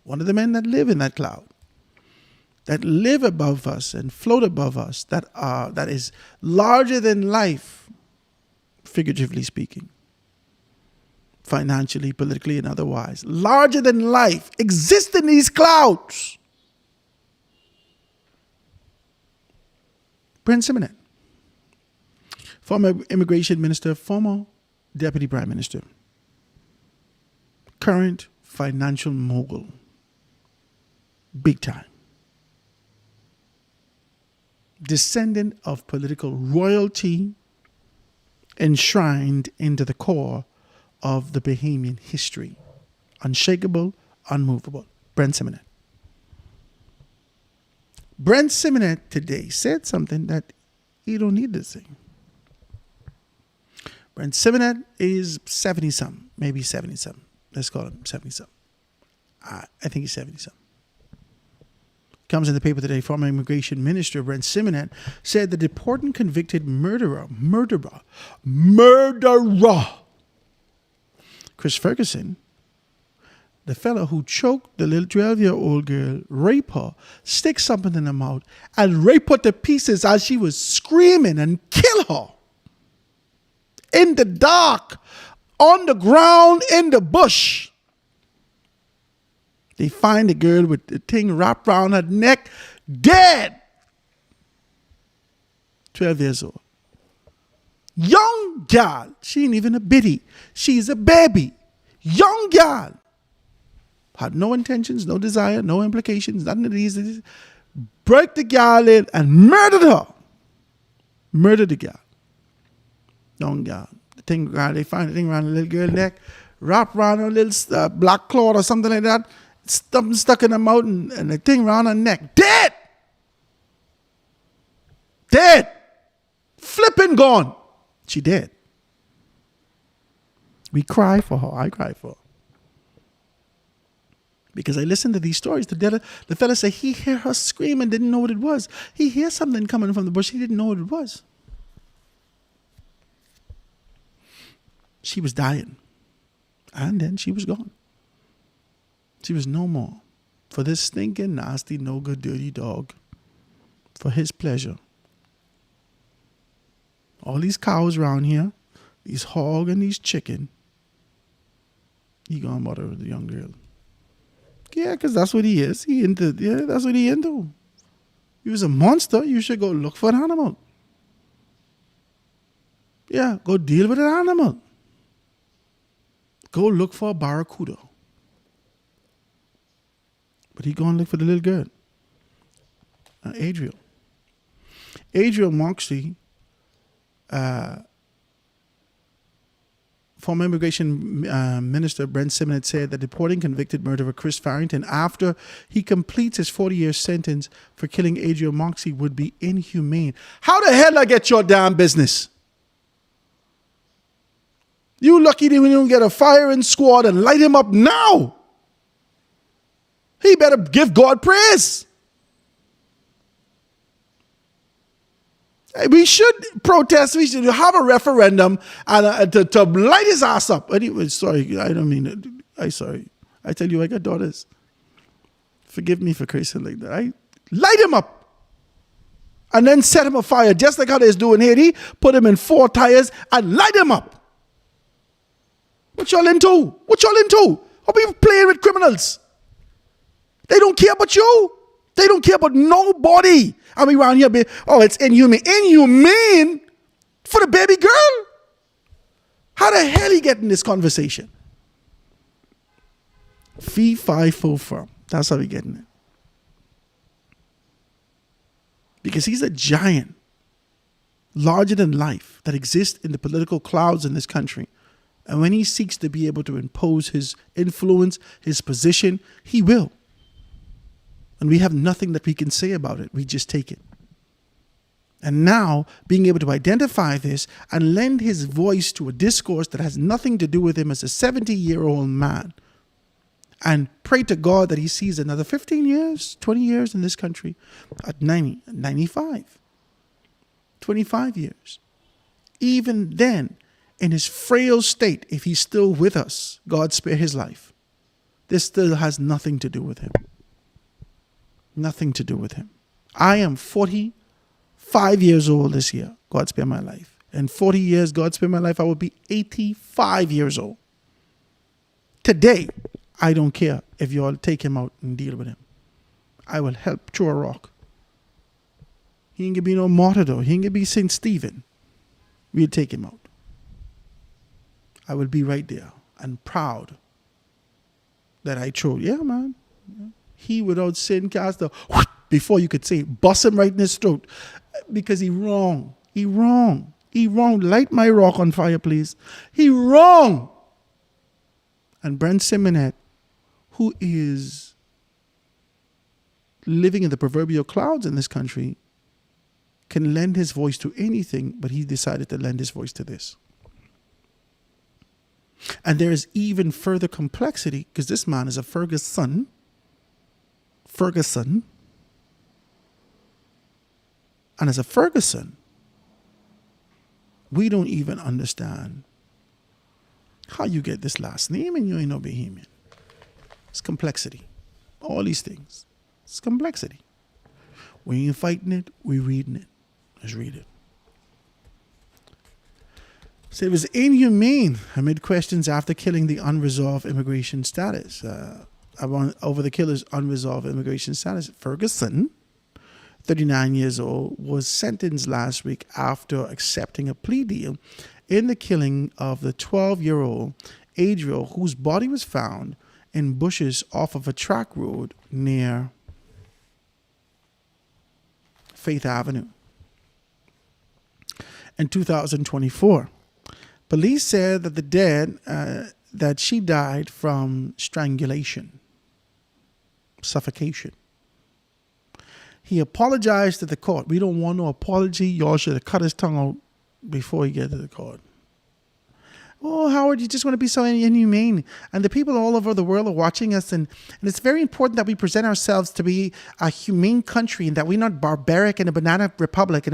One of the men that live in that cloud, that live above us and float above us, that is larger than life, figuratively speaking, financially, politically, and otherwise, larger than life, exist in these clouds. Brent Simonet, former immigration minister, former deputy prime minister, current financial mogul, big time, descendant of political royalty, enshrined into the core of the Bahamian history, unshakable, unmovable, Brent Simonet. Brent Simonet today said something that you don't need to say. Brent Simonet is 70-something, maybe 70-something. Let's call him 70-something. I think he's 70-something. Comes in the paper today, former immigration minister Brent Simonet said the deported convicted murderer, Chris Ferguson, the fellow who choked the little 12-year-old girl, rape her, stick something in her mouth, and rape her to pieces as she was screaming and kill her. In the dark, on the ground, in the bush. They find the girl with the thing wrapped around her neck, dead. 12 years old. Young gal. She ain't even a biddy. She's a baby. Young gal. had no intentions, no desire, no implications, nothing of these. Break the girl in and murdered her. Murdered the girl. Young girl. They find the thing around the little girl's neck, wrap around her little black cloth or something like that, something stuck in her mouth, and the thing around her neck. Dead! Dead! Flipping gone. She dead. We cry for her. I cry for her. Because I listened to these stories. The fella said he heard her scream and didn't know what it was. He heard something coming from the bush. He didn't know what it was. She was dying. And then she was gone. She was no more. For this stinking, nasty, no good, dirty dog. For his pleasure. All these cows around here, these hog and these chicken, he gonna murder the young girl. Yeah, because that's what he is. That's what he into. He was a monster. You should go look for an animal. Yeah, go deal with an animal. Go look for a barracuda. But he going to look for the little girl. Adriel. Adriel Moxley, former immigration minister Brent Simmons said that deporting convicted murderer Chris Farrington after he completes his 40-year sentence for killing Adriel Moxley would be inhumane. How the hell I get your damn business? You lucky that we don't get a firing squad and light him up now. He better give God praise. We should protest. We should have a referendum and to light his ass up. Anyway, sorry, I don't mean it. I'm sorry. I tell you, I got daughters. Forgive me for cursing like that. I light him up and then set him afire, just like how they're doing Haiti. Put him in 4 tires and light him up. What y'all into? What y'all into? How people playing with criminals? They don't care about you. They don't care about nobody. I mean, around here, it's inhumane. Inhumane for the baby girl? How the hell he get in this conversation? Fee, fi, fo, fum. That's how he getting it. Because he's a giant, larger than life, that exists in the political clouds in this country. And when he seeks to be able to impose his influence, his position, he will. And we have nothing that we can say about it. We just take it. And now, being able to identify this and lend his voice to a discourse that has nothing to do with him as a 70-year-old man, and pray to God that he sees another 15 years, 20 years in this country, at 90, 95, 25 years. Even then, in his frail state, if he's still with us, God spare his life. This still has nothing to do with him. Nothing to do with him. I am 45 years old this year. God spare my life. In 40 years, God spare my life, I will be 85 years old. Today, I don't care if you all take him out and deal with him. I will help throw a rock. He ain't gonna be no martyr though. He ain't gonna be St. Stephen. We'll take him out. I will be right there and proud that I throw. Yeah, man. He without sin cast a before you could say bust him right in his throat because he wrong. He wrong. He wrong. Light my rock on fire, please. He wrong. And Brent Simonette, who is living in the proverbial clouds in this country, can lend his voice to anything, but he decided to lend his voice to this. And there is even further complexity because this man is a Ferguson. And as a Ferguson, we don't even understand how you get this last name and you ain't no Bahamian. It's complexity. All these things. It's complexity. We ain't fighting it, we reading it. Let's read it. So it was inhumane amid questions after killing the unresolved immigration status. Over the killer's unresolved immigration status. Ferguson, 39 years old, was sentenced last week after accepting a plea deal in the killing of the 12-year-old Adriel, whose body was found in bushes off of a track road near Faith Avenue. In 2024, police said that that she died from strangulation, suffocation. He apologized to the court. We don't want no apology. Y'all should have cut his tongue out before he get to the court. Oh, Howard, you just want to be so inhumane. And the people all over the world are watching us. And it's very important that we present ourselves to be a humane country and that we're not barbaric and a banana republic.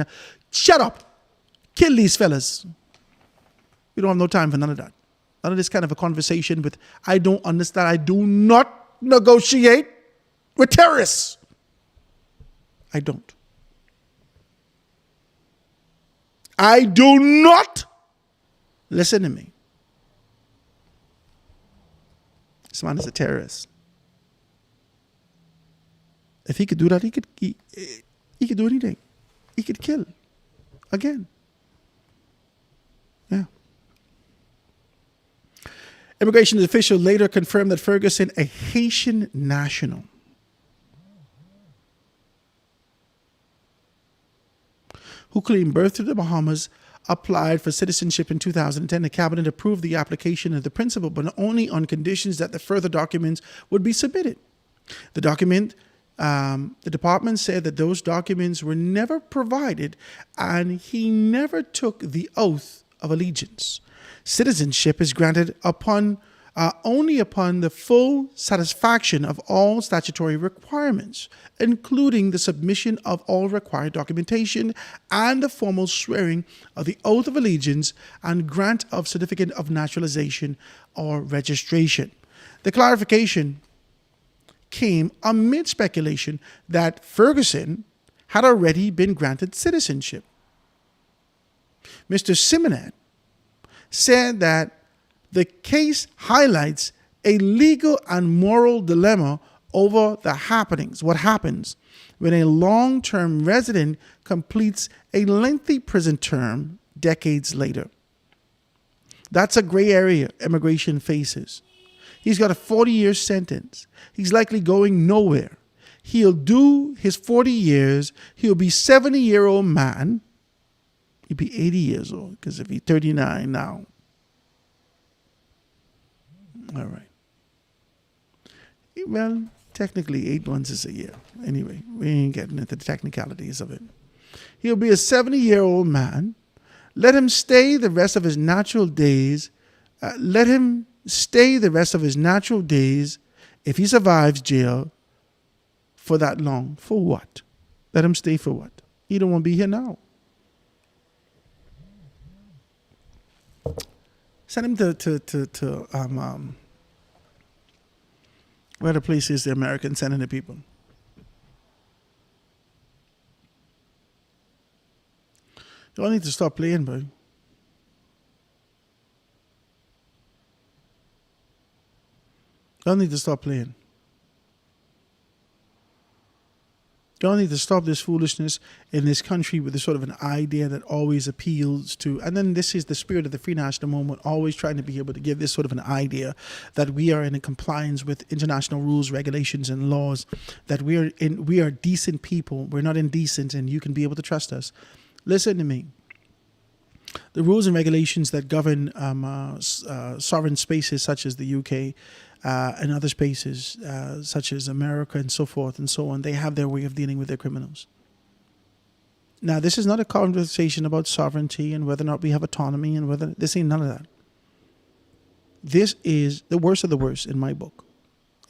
Shut up. Kill these fellas. We don't have no time for none of that. None of this kind of a conversation with, I don't understand. I do not negotiate with terrorists. I don't. I do not. Listen to me. This man is a terrorist. If he could do that, he could do anything. He could kill again. Yeah. Immigration officials later confirmed that Ferguson, a Haitian national, who claimed birth to the Bahamas, applied for citizenship in 2010. The cabinet approved the application of the principle, but only on conditions that the further documents would be submitted. The department said that those documents were never provided and he never took the oath of allegiance. Citizenship is granted only upon the full satisfaction of all statutory requirements, including the submission of all required documentation and the formal swearing of the oath of allegiance and grant of certificate of naturalization or registration. The clarification came amid speculation that Ferguson had already been granted citizenship. Mr. Simonet said that the case highlights a legal and moral dilemma over what happens when a long-term resident completes a lengthy prison term decades later. That's a gray area immigration faces. He's got a 40-year sentence. He's likely going nowhere. He'll do his 40 years. He'll be 70-year-old man. He'll be 80 years old because if he's 39 now. All right. Well, technically 8 months is a year. Anyway, we ain't getting into the technicalities of it. He'll be a 70-year-old man. Let him stay the rest of his natural days. If he survives jail for that long. For what? Let him stay for what? He don't want to be here now. Send him to where the place is the Americans sending the people. Y'all need to stop playing, boy. Y'all need to stop playing. Y'all need to stop this foolishness in this country with this sort of an idea that always appeals to, and then this is the spirit of the Free National Movement, always trying to be able to give this sort of an idea that we are in compliance with international rules, regulations, and laws, that we are decent people, we're not indecent, and you can be able to trust us. Listen to me. The rules and regulations that govern sovereign spaces such as the UK and other spaces such as America and so forth and so on, they have their way of dealing with their criminals. Now, this is not a conversation about sovereignty and whether or not we have autonomy and whether this ain't none of that. This is the worst of the worst in my book.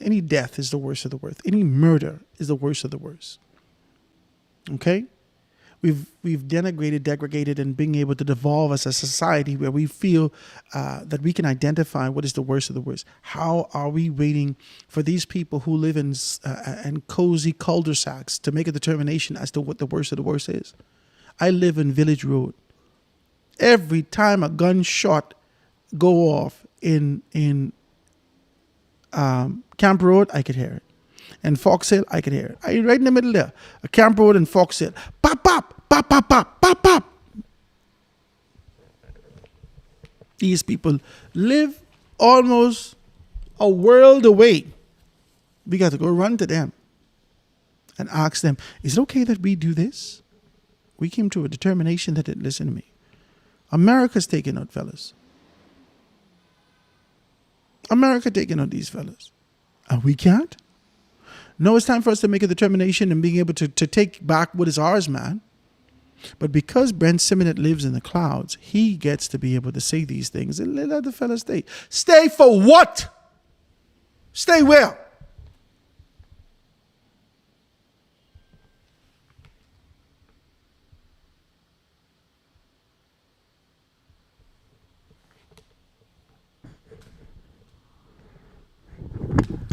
Any death is the worst of the worst. Any murder is the worst of the worst. Okay? We've denigrated, degraded, and being able to devolve as a society where we feel that we can identify what is the worst of the worst. How are we waiting for these people who live in cozy cul-de-sacs to make a determination as to what the worst of the worst is? I live in Village Road. Every time a gunshot go off in Camp Road, I could hear it. And Fox Hill, I could hear it. I right in the middle there. A Camp Road and Fox Hill. Pop, pop, pop, pop, pop, pop, pop. These people live almost a world away. We got to go run to them and ask them, is it okay that we do this? We came to a determination that, listen to me, America's taking out fellas. America taking out these fellas. And we can't? No, it's time for us to make a determination and being able to take back what is ours, man. But because Brent Simonet lives in the clouds, he gets to be able to say these things and let the fella stay. Stay for what? Stay where?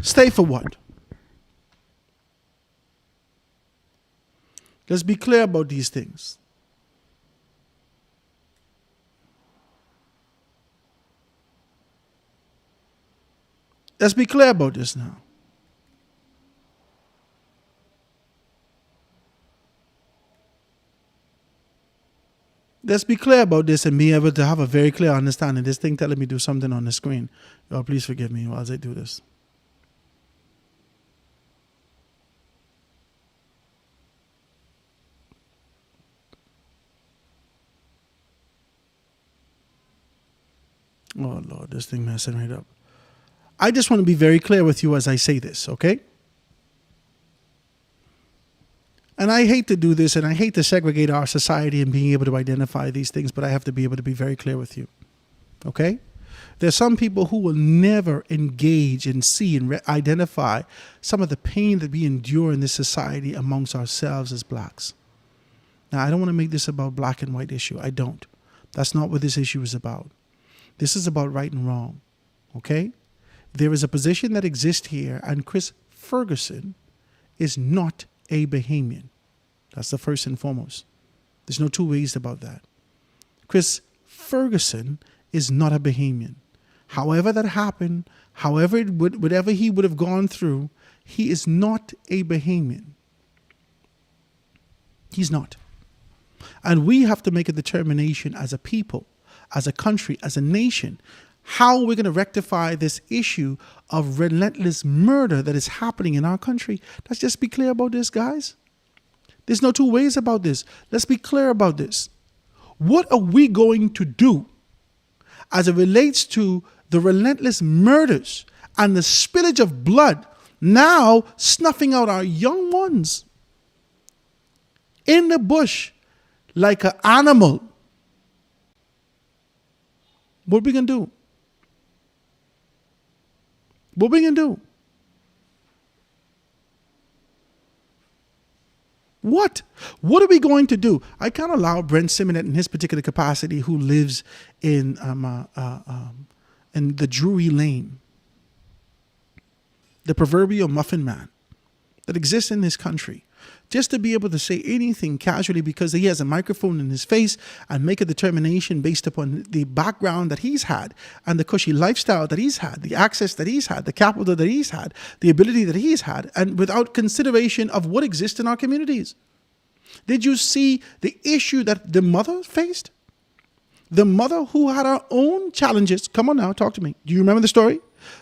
Stay for what? Let's be clear about these things. Let's be clear about this now. Let's be clear about this and be able to have a very clear understanding. This thing telling me do something on the screen. Oh, please forgive me while I do this. Oh, Lord, this thing messing right up. I just want to be very clear with you as I say this, okay? And I hate to do this, and I hate to segregate our society and being able to identify these things, but I have to be able to be very clear with you, okay? There's some people who will never engage and see and identify some of the pain that we endure in this society amongst ourselves as blacks. Now, I don't want to make this about black and white issue. I don't. That's not what this issue is about. This is about right and wrong, okay? There is a position that exists here, and Chris Ferguson is not a Bahamian. That's the first and foremost. There's no two ways about that. Chris Ferguson is not a Bahamian. However that happened, whatever he would have gone through, he is not a Bahamian. He's not. And we have to make a determination as a people, as a country, as a nation, how we're going to rectify this issue of relentless murder that is happening in our country. Let's just be clear about this, guys. There's no two ways about this. Let's be clear about this. What are we going to do as it relates to the relentless murders and the spillage of blood now snuffing out our young ones in the bush like an animal? What are we going to do? What are we going to do? What? What are we going to do? I can't allow Brent Simonet in his particular capacity, who lives in the Drury Lane, the proverbial muffin man that exists in this country, just to be able to say anything casually because he has a microphone in his face and make a determination based upon the background that he's had and the cushy lifestyle that he's had, the access that he's had, the capital that he's had, the ability that he's had, and without consideration of what exists in our communities. Did you see the issue that the mother faced? The mother who had her own challenges. Come on now, talk to me. Do you remember the story?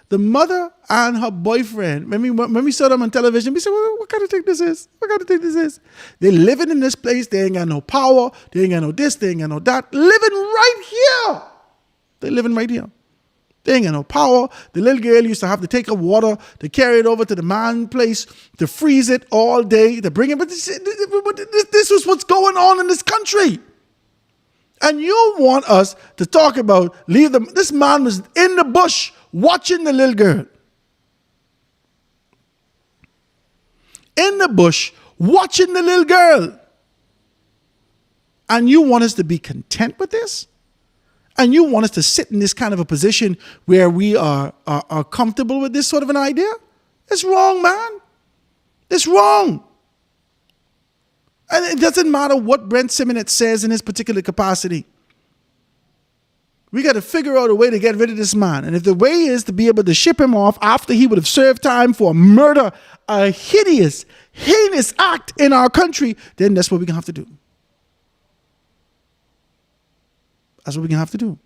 The mother and her boyfriend, when we saw them on television, we said, well, what kind of thing this is? What kind of thing this is? They living in this place. They ain't got no power. They ain't got no this. They ain't got no that. Living right here. They living right here. They ain't got no power. The little girl used to have to take her water to carry it over to the man place, to freeze it all day, to bring it. But this was what's going on in this country. And you want us to talk about leave them. This man was in the bush watching the little girl. In the bush watching the little girl. And you want us to be content with this? And you want us to sit in this kind of a position where we are comfortable with this sort of an idea? It's wrong, man. It's wrong. And it doesn't matter what Brent Simonet says in his particular capacity. We got to figure out a way to get rid of this man. And if the way is to be able to ship him off after he would have served time for a murder, a hideous, heinous act in our country, then that's what we're going to have to do. That's what we're going to have to do.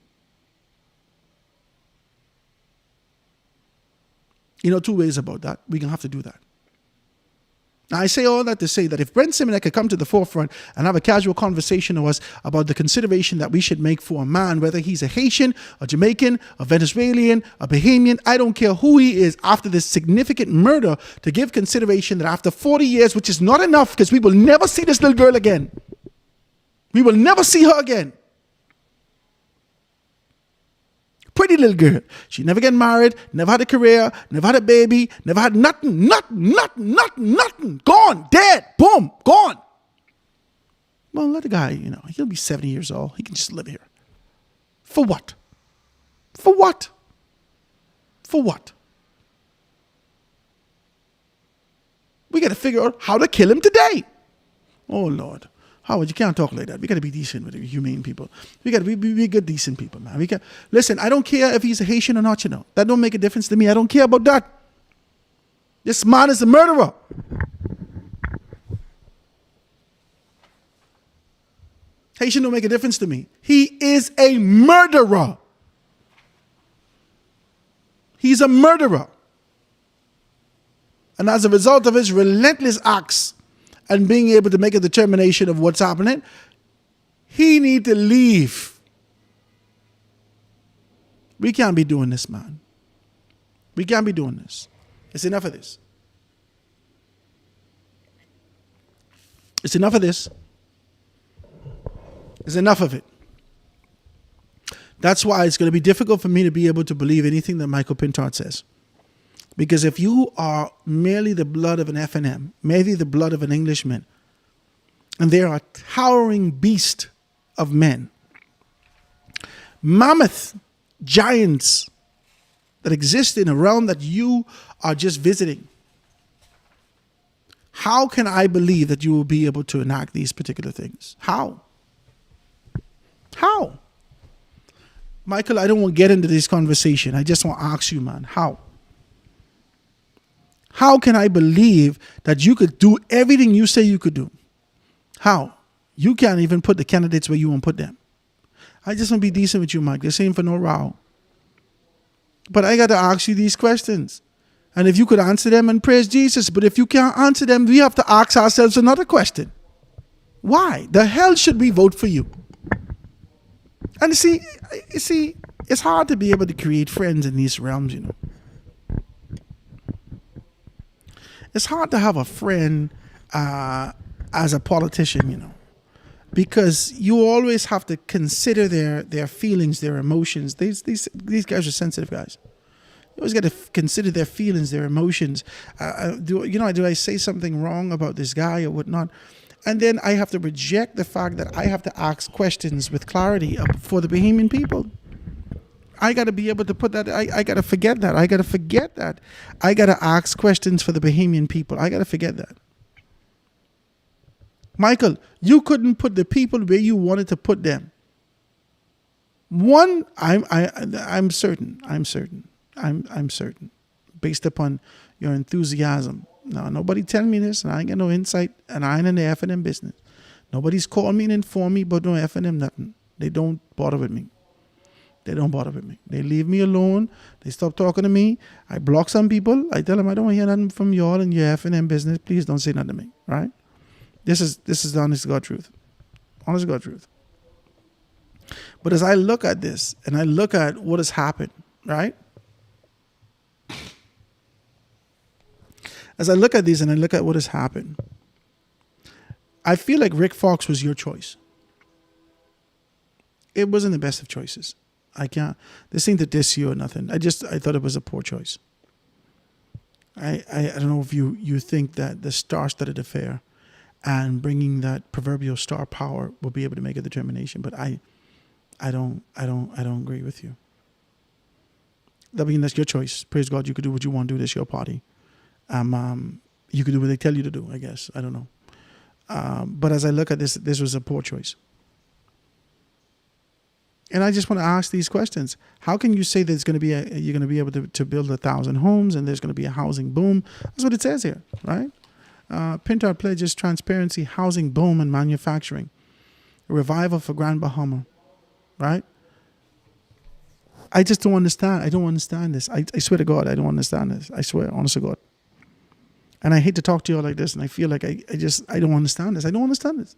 two ways about that. We're going to have to do that. Now, I say all that to say that if Brent Simonet could come to the forefront and have a casual conversation with us about the consideration that we should make for a man, whether he's a Haitian, a Jamaican, a Venezuelan, a Bahamian, I don't care who he is, after this significant murder, to give consideration that after 40 years, which is not enough because we will never see this little girl again. We will never see her again. Pretty little girl. She never get married, never had a career, never had a baby, never had nothing. Gone, dead, boom, gone. Well, let the guy, he'll be 70 years old. He can just live here. For what? For what? For what? We got to figure out how to kill him today. Oh, Lord. Howard, you can't talk like that. We got to be decent with humane people. We got to be good, decent people, man. Listen, I don't care if he's a Haitian or not, That don't make a difference to me. I don't care about that. This man is a murderer. Haitian don't make a difference to me. He is a murderer. He's a murderer. And as a result of his relentless acts, and being able to make a determination of what's happening, he need to leave. We can't be doing this, man. We can't be doing this. It's enough of this. It's enough of this. It's enough of it. That's why it's going to be difficult for me to be able to believe anything that Michael Pintard says. Because if you are merely the blood of an F&M, merely the blood of an Englishman, and they are a towering beast of men, mammoth giants that exist in a realm that you are just visiting, how can I believe that you will be able to enact these particular things? How? How? Michael, I don't want to get into this conversation. I just want to ask you, man, how? How can I believe that you could do everything you say you could do? How? You can't even put the candidates where you want to put them. I just want to be decent with you, Mike. This ain't for no row. But I got to ask you these questions. And if you could answer them, and praise Jesus. But if you can't answer them, we have to ask ourselves another question. Why the hell should we vote for you? And you see, it's hard to be able to create friends in these realms, It's hard to have a friend as a politician, because you always have to consider their feelings, their emotions. These guys are sensitive guys. You always got to consider their feelings, their emotions. Do I say something wrong about this guy or whatnot? And then I have to reject the fact that I have to ask questions with clarity for the Bahamian people. I got to be able to put that. I got to forget that. I got to forget that. I got to ask questions for the Bahamian people. I got to forget that. Michael, you couldn't put the people where you wanted to put them. One, I'm certain, based upon your enthusiasm. Now, nobody tell me this, and I ain't got no insight, and I ain't in the F&M business. Nobody's called me and informed me about no F&M nothing. They don't bother with me. They don't bother with me. They leave me alone. They stop talking to me. I block some people. I tell them I don't want to hear nothing from y'all and your F&M business. Please don't say nothing to me, right? This is the honest to God truth. Honest to God truth. But as I look at this and I look at what has happened, right? As I look at these and I look at what has happened, I feel like Rick Fox was your choice. It wasn't the best of choices. This ain't to diss you or nothing. I thought it was a poor choice. I don't know if you think that the star-studded affair and bringing that proverbial star power will be able to make a determination, but I don't agree with you. I mean, that's your choice. Praise God, you could do what you want to do. This your party. You could do what they tell you to do, I guess. I don't know. But as I look at this was a poor choice. And I just want to ask these questions. How can you say that you're going to be able to build 1,000 homes and there's going to be a housing boom? That's what it says here, right? Pintard pledges transparency, housing boom, and manufacturing. A revival for Grand Bahama, right? I just don't understand. I don't understand this. I swear to God, I don't understand this. I swear, honest to God. And I hate to talk to you all like this, and I feel like I don't understand this. I don't understand this.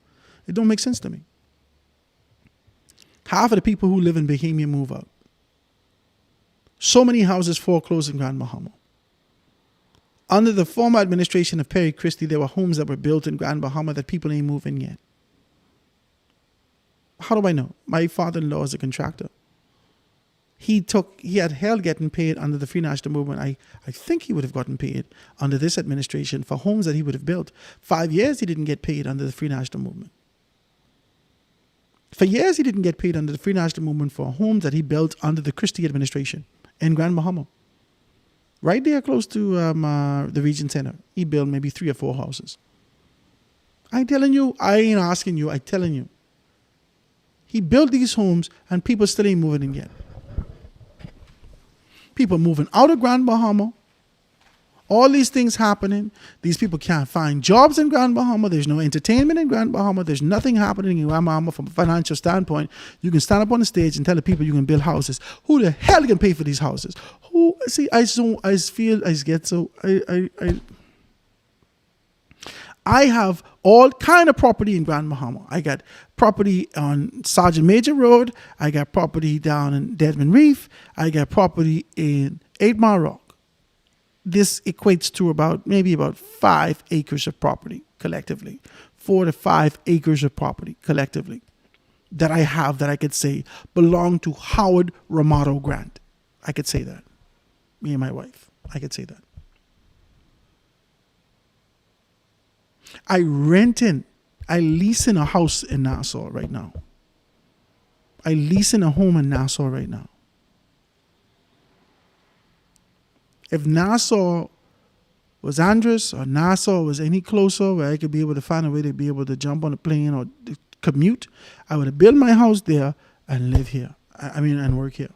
It don't make sense to me. Half of the people who live in Bahamia move out. So many houses foreclosed in Grand Bahama. Under the former administration of Perry Christie, there were homes that were built in Grand Bahama that people ain't moving yet. How do I know? My father-in-law is a contractor. He had hell getting paid under the Free National Movement. I think he would have gotten paid under this administration for homes that he would have built. 5 years he didn't get paid under the Free National Movement. For years he didn't get paid under the Free National Movement for homes that he built under the Christie administration in Grand Bahama. Right there close to the Region Center. He built maybe 3 or 4 houses. I'm telling you, I ain't asking you, I'm telling you. He built these homes and people still ain't moving in yet. People moving out of Grand Bahama. All these things happening. These people can't find jobs in Grand Bahama. There's no entertainment in Grand Bahama. There's nothing happening in Grand Bahama from a financial standpoint. You can stand up on the stage and tell the people you can build houses. Who the hell can pay for these houses? I have all kind of property in Grand Bahama. I got property on Sergeant Major Road. I got property down in Deadman Reef. I got property in 8 Mile Rock. This equates to maybe about 5 acres of property collectively. 4 to 5 acres of property collectively that I have that I could say belong to Howard Ramado Grant. I could say that. Me and my wife. I could say that. I lease in a house in Nassau right now. I lease in a home in Nassau right now. If Nassau was Andres or Nassau was any closer where I could be able to find a way to be able to jump on a plane or commute, I would have built my house there and live here. And work here.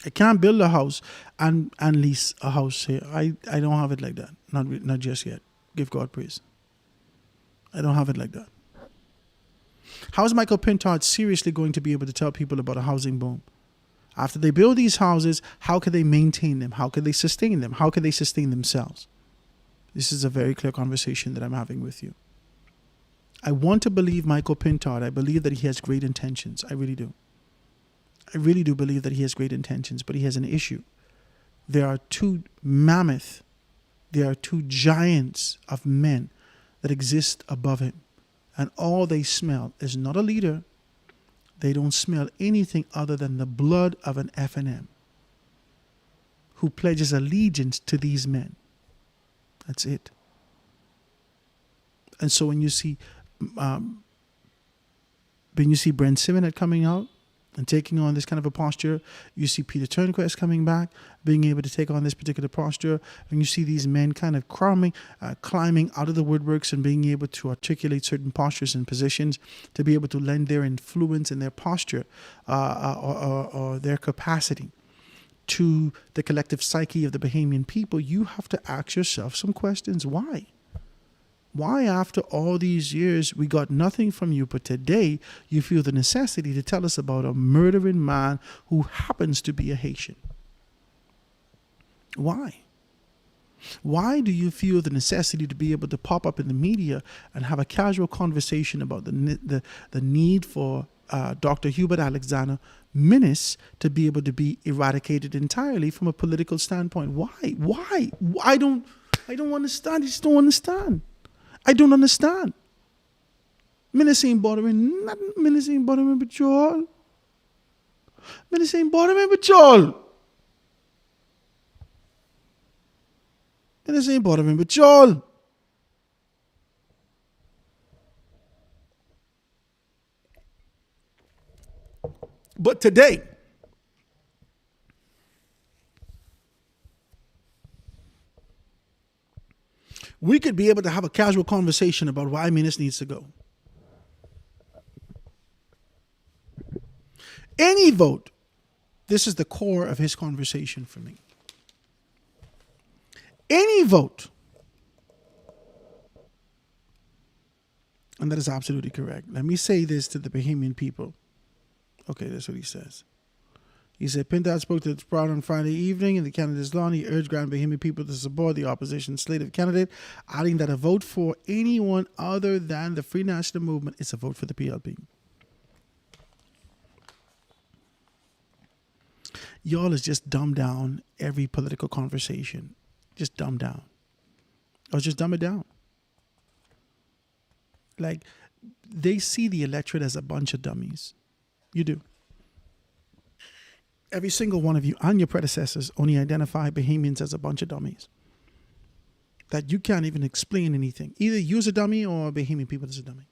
I can't build a house and lease a house here. I don't have it like that. Not just yet. Give God praise. I don't have it like that. How is Michael Pintard seriously going to be able to tell people about a housing boom? After they build these houses, how can they maintain them? How can they sustain them? How can they sustain themselves? This is a very clear conversation that I'm having with you. I want to believe Michael Pintard. I believe that he has great intentions. I really do. I really do believe that he has great intentions, but he has an issue. There are 2 giants of men that exist above him. And all they smell is not a leader. They don't smell anything other than the blood of an F&M who pledges allegiance to these men. That's it. And so when you see Brent Simonette coming out and taking on this kind of a posture, you see Peter Turnquest coming back, being able to take on this particular posture, and you see these men kind of climbing out of the woodworks and being able to articulate certain postures and positions to be able to lend their influence and their posture or their capacity to the collective psyche of the Bahamian people. You have to ask yourself some questions. Why? Why, after all these years, we got nothing from you, but today you feel the necessity to tell us about a murdering man who happens to be a Haitian? Why? Why do you feel the necessity to be able to pop up in the media and have a casual conversation about the need for Dr. Hubert Alexander Minnis to be able to be eradicated entirely from a political standpoint? Why? Why? I don't understand. I just don't understand. I don't understand. Minnis ain't bothering nothing. Minnis ain't bothering with y'all. Minnis ain't bothering with y'all. Minnis ain't bothering with y'all. But today, we could be able to have a casual conversation about why Minnis needs to go. Any vote, this is the core of his conversation for me. Any vote And that is absolutely correct. Let me say this to the Bahamian people. Okay, that's what he says. He said, Pintard spoke to the Sprout on Friday evening in the candidate's lawn. He urged Grand Bahamian people to support the opposition slated candidate, adding that a vote for anyone other than the Free National Movement is a vote for the PLP. Y'all has just dumbed down every political conversation. Just dumb down. Or just dumb it down. Like, they see the electorate as a bunch of dummies. You do. Every single one of you and your predecessors only identify Bahamians as a bunch of dummies. That you can't even explain anything. Either you's a dummy or Bahamian people is a dummy.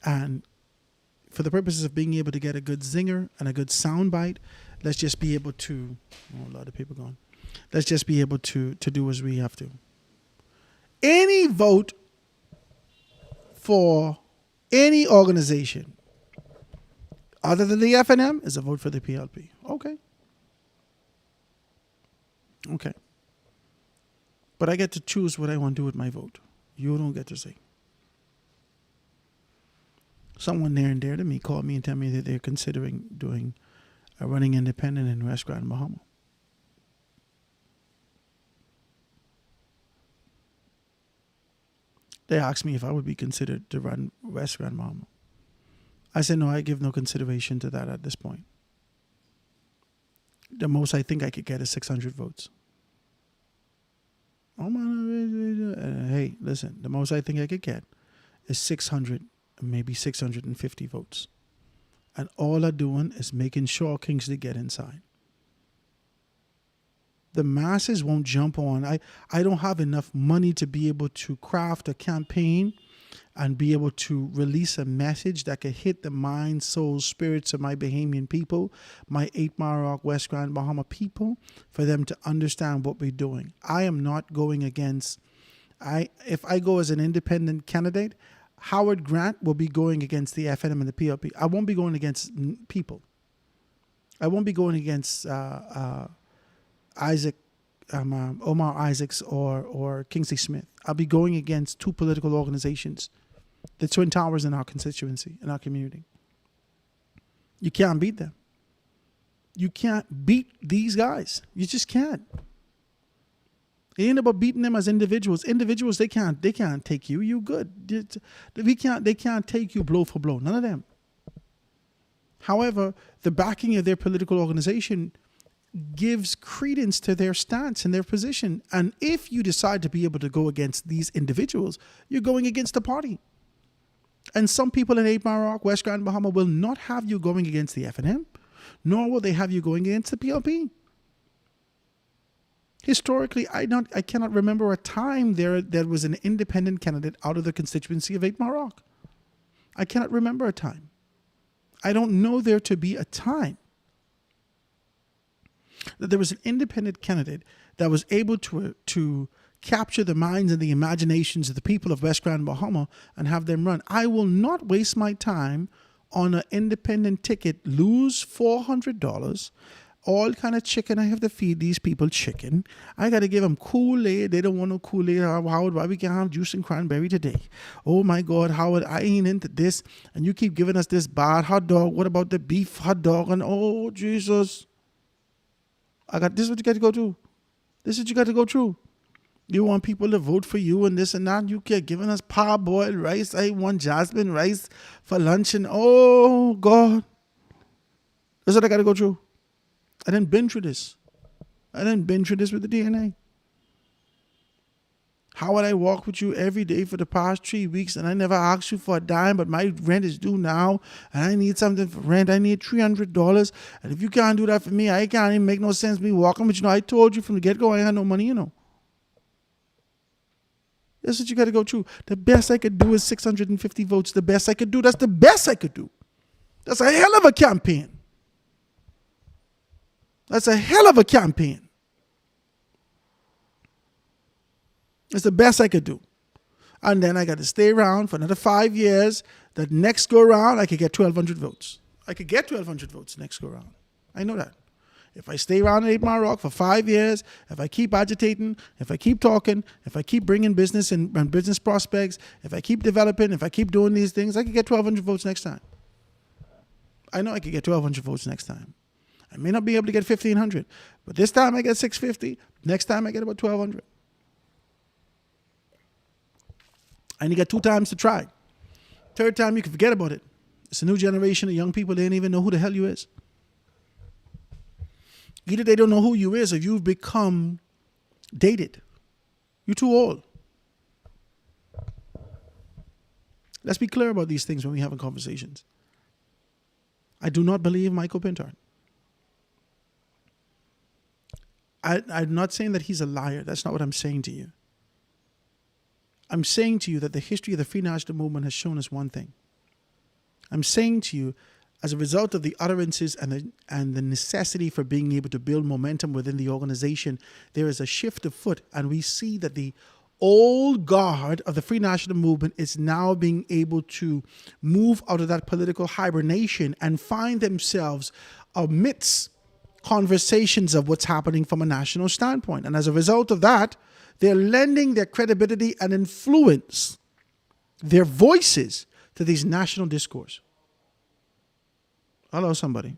And for the purposes of being able to get a good zinger and a good soundbite, let's just be able to, oh, a lot of people gone. Let's just be able to do as we have to. Any vote for any organization other than the FNM is a vote for the PLP. Okay. Okay. But I get to choose what I want to do with my vote. You don't get to say. Someone near and dear to me called me and told me that they're considering doing a running independent in West Grand Bahama. They asked me if I would be considered to run West Grand Bahama. I said, no, I give no consideration to that at this point. The most I think I could get is 600 votes. Oh my, hey, listen, the most I think I could get is 600, maybe 650 votes. And all I'm doing is making sure Kingsley get inside. The masses won't jump on. I don't have enough money to be able to craft a campaign and be able to release a message that could hit the minds, souls, spirits of my Bahamian people, my 8 Mile Rock, West Grand Bahama people, for them to understand what we're doing. I am not going against, if I go as an independent candidate, Howard Grant will be going against the FNM and the PLP. I won't be going against people. I won't be going against Omar Isaacs or Kingsley Smith. I'll be going against two political organizations, the Twin Towers in our constituency, in our community. You can't beat them. You can't beat these guys. You just can't. It ain't about beating them as individuals. Individuals, they can't take you. You good. They can't take you blow for blow. None of them. However, the backing of their political organization gives credence to their stance and their position. And if you decide to be able to go against these individuals, you're going against the party. And some people in 8 Mile Rock, West Grand Bahama will not have you going against the FNM, nor will they have you going against the PLP. Historically, I cannot remember a time there was an independent candidate out of the constituency of 8 Mile Rock. I cannot remember a time. I don't know there to be a time that there was an independent candidate that was able to capture the minds and the imaginations of the people of West Grand Bahama and have them run. I will not waste my time on an independent ticket, lose $400, all kind of chicken. I have to feed these people chicken. I got to give them Kool-Aid. They don't want no Kool-Aid. Howard, why we can't have juice and cranberry today? Oh my God, Howard, I ain't into this. And you keep giving us this bad hot dog. What about the beef hot dog? And oh, Jesus. This is what you got to go through. This is what you got to go through. You want people to vote for you and this and that. You keep giving us parboiled rice. I want jasmine rice for lunch. And oh, God. This is what I got to go through. I didn't been through this. I didn't been through this with the DNA. How would I walk with you every day for the past 3 weeks and I never asked you for a dime, but my rent is due now and I need something for rent. I need $300. And if you can't do that for me, I can't even make no sense me walking with you. I told you from the get-go I had no money, That's what you got to go through. The best I could do is 650 votes. The best I could do. That's the best I could do. That's a hell of a campaign. That's a hell of a campaign. It's the best I could do. And then I got to stay around for another 5 years. The next go around, I could get 1,200 votes. I could get 1,200 votes next go around. I know that. If I stay around at 8 Mile Rock for 5 years, if I keep agitating, if I keep talking, if I keep bringing business and business prospects, if I keep developing, if I keep doing these things, I could get 1,200 votes next time. I know I could get 1,200 votes next time. I may not be able to get 1,500, but this time I get 650. Next time I get about 1,200. I only got 2 times to try. Third time you can forget about it. It's a new generation of young people. They don't even know who the hell you is. Either they don't know who you is or you've become dated. You're too old. Let's be clear about these things when we have conversations. I do not believe Michael Pintard. I'm not saying that he's a liar. That's not what I'm saying to you. I'm saying to you that the history of the Free National Movement has shown us one thing. I'm saying to you, as a result of the utterances and the necessity for being able to build momentum within the organization, there is a shift afoot, and we see that the old guard of the Free National Movement is now being able to move out of that political hibernation and find themselves amidst conversations of what's happening from a national standpoint. And as a result of that, they're lending their credibility and influence, their voices, to these national discourse. Hello, somebody.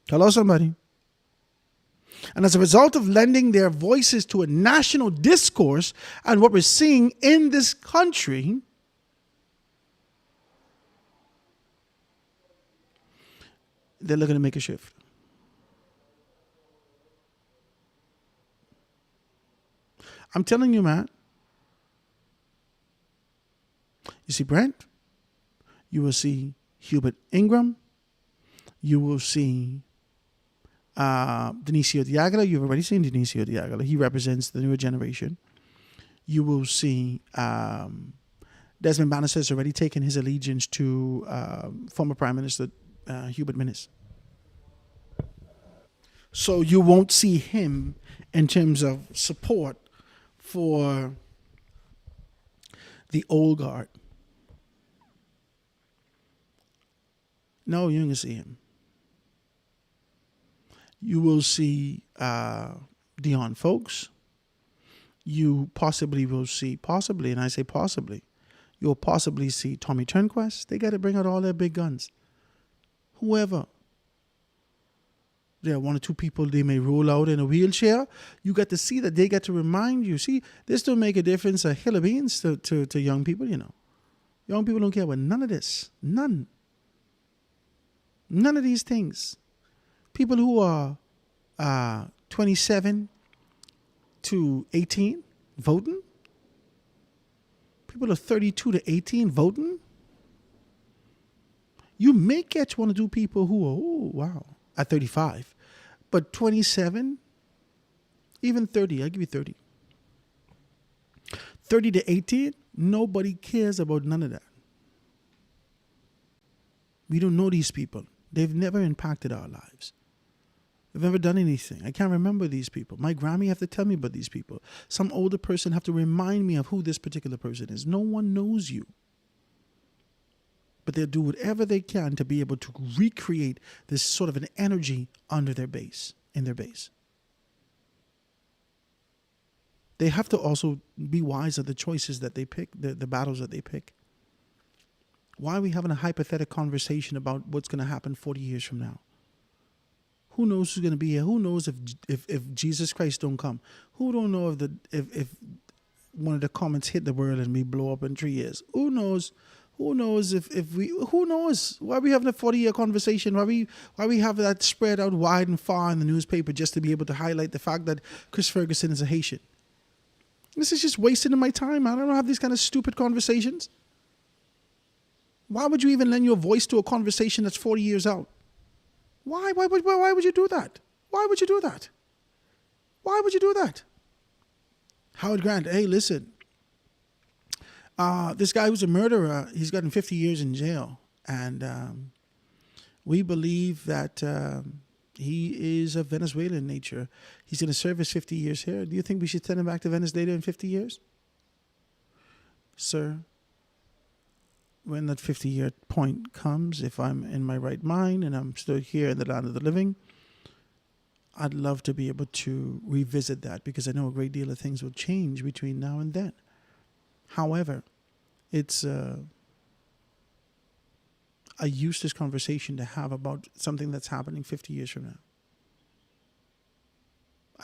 Hello, somebody. And as a result of lending their voices to a national discourse and what we're seeing in this country, they're looking to make a shift. I'm telling you, man. You see Brent, you will see Hubert Ingram, you will see Dionisio Diagala. You've already seen Dionisio Diagala. He represents the newer generation. You will see Desmond Bannister has already taken his allegiance to former Prime Minister Hubert Minnis. So you won't see him in terms of support for the old guard. No, you ain't gonna see him. You will see Dion Folks. You possibly will see, and I say possibly, you'll possibly see Tommy Turnquest. They got to bring out all their big guns. Whoever. There are 1 or 2 people they may roll out in a wheelchair. You got to see that they got to remind you. See, this don't make a difference a hill of beans to young people, you know. Young people don't care about none of this. None. None of these things. People who are 27 to 18 voting. People are 32 to 18 voting. You may catch 1 or 2 people who are, oh, wow, at 35. But 27, even 30, I'll give you 30. 30 to 18, nobody cares about none of that. We don't know these people. They've never impacted our lives. They've never done anything. I can't remember these people. My Grammy have to tell me about these people. Some older person have to remind me of who this particular person is. No one knows you. But they'll do whatever they can to be able to recreate this sort of an energy under their base, in their base. They have to also be wise of the choices that they pick, the battles that they pick. Why are we having a hypothetical conversation about what's going to happen 40 years from now? Who knows who's going to be here? Who knows if Jesus Christ don't come? Who don't know if one of the comets hit the world and we blow up in 3 years? Who knows? Who knows who knows? Why are we having a 40-year conversation? Why we have that spread out wide and far in the newspaper just to be able to highlight the fact that Chris Ferguson is a Haitian? This is just wasting my time. I don't have these kind of stupid conversations. Why would you even lend your voice to a conversation that's 40 years out? Why would you do that? Why would you do that? Why would you do that? Howard Grant, hey, listen. This guy who's a murderer, he's gotten 50 years in jail. And we believe that he is of Venezuelan nature. He's going to serve his 50 years here. Do you think we should send him back to Venezuela in 50 years? Sir, when that 50-year point comes, if I'm in my right mind and I'm still here in the land of the living, I'd love to be able to revisit that, because I know a great deal of things will change between now and then. However, it's a useless conversation to have about something that's happening 50 years from now.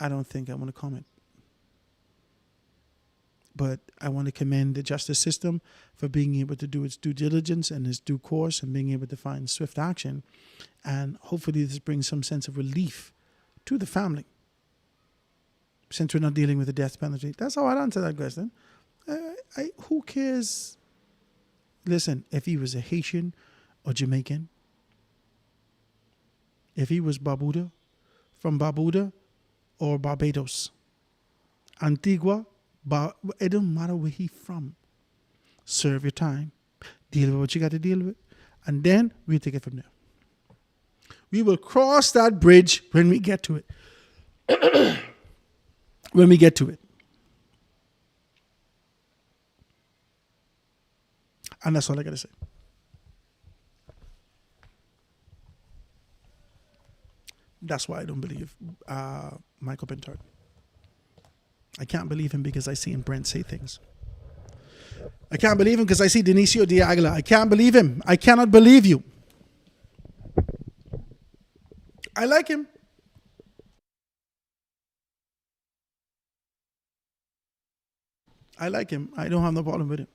I don't think I want to comment. But I want to commend the justice system for being able to do its due diligence and its due course, and being able to find swift action. And hopefully this brings some sense of relief to the family, since we're not dealing with the death penalty. That's how I'd answer that question. Who cares? Listen, if he was a Haitian or Jamaican, if he was from Barbuda or Barbados, Antigua, it don't matter where he's from. Serve your time. Deal with what you got to deal with. And then we'll take it from there. We will cross that bridge when we get to it. When we get to it. And that's all I got to say. That's why I don't believe Michael Pintard. I can't believe him because I see Brent say things. I can't believe him because I see Dionisio de Aguilar. I can't believe him. I cannot believe you. I like him. I like him. I don't have no problem with him.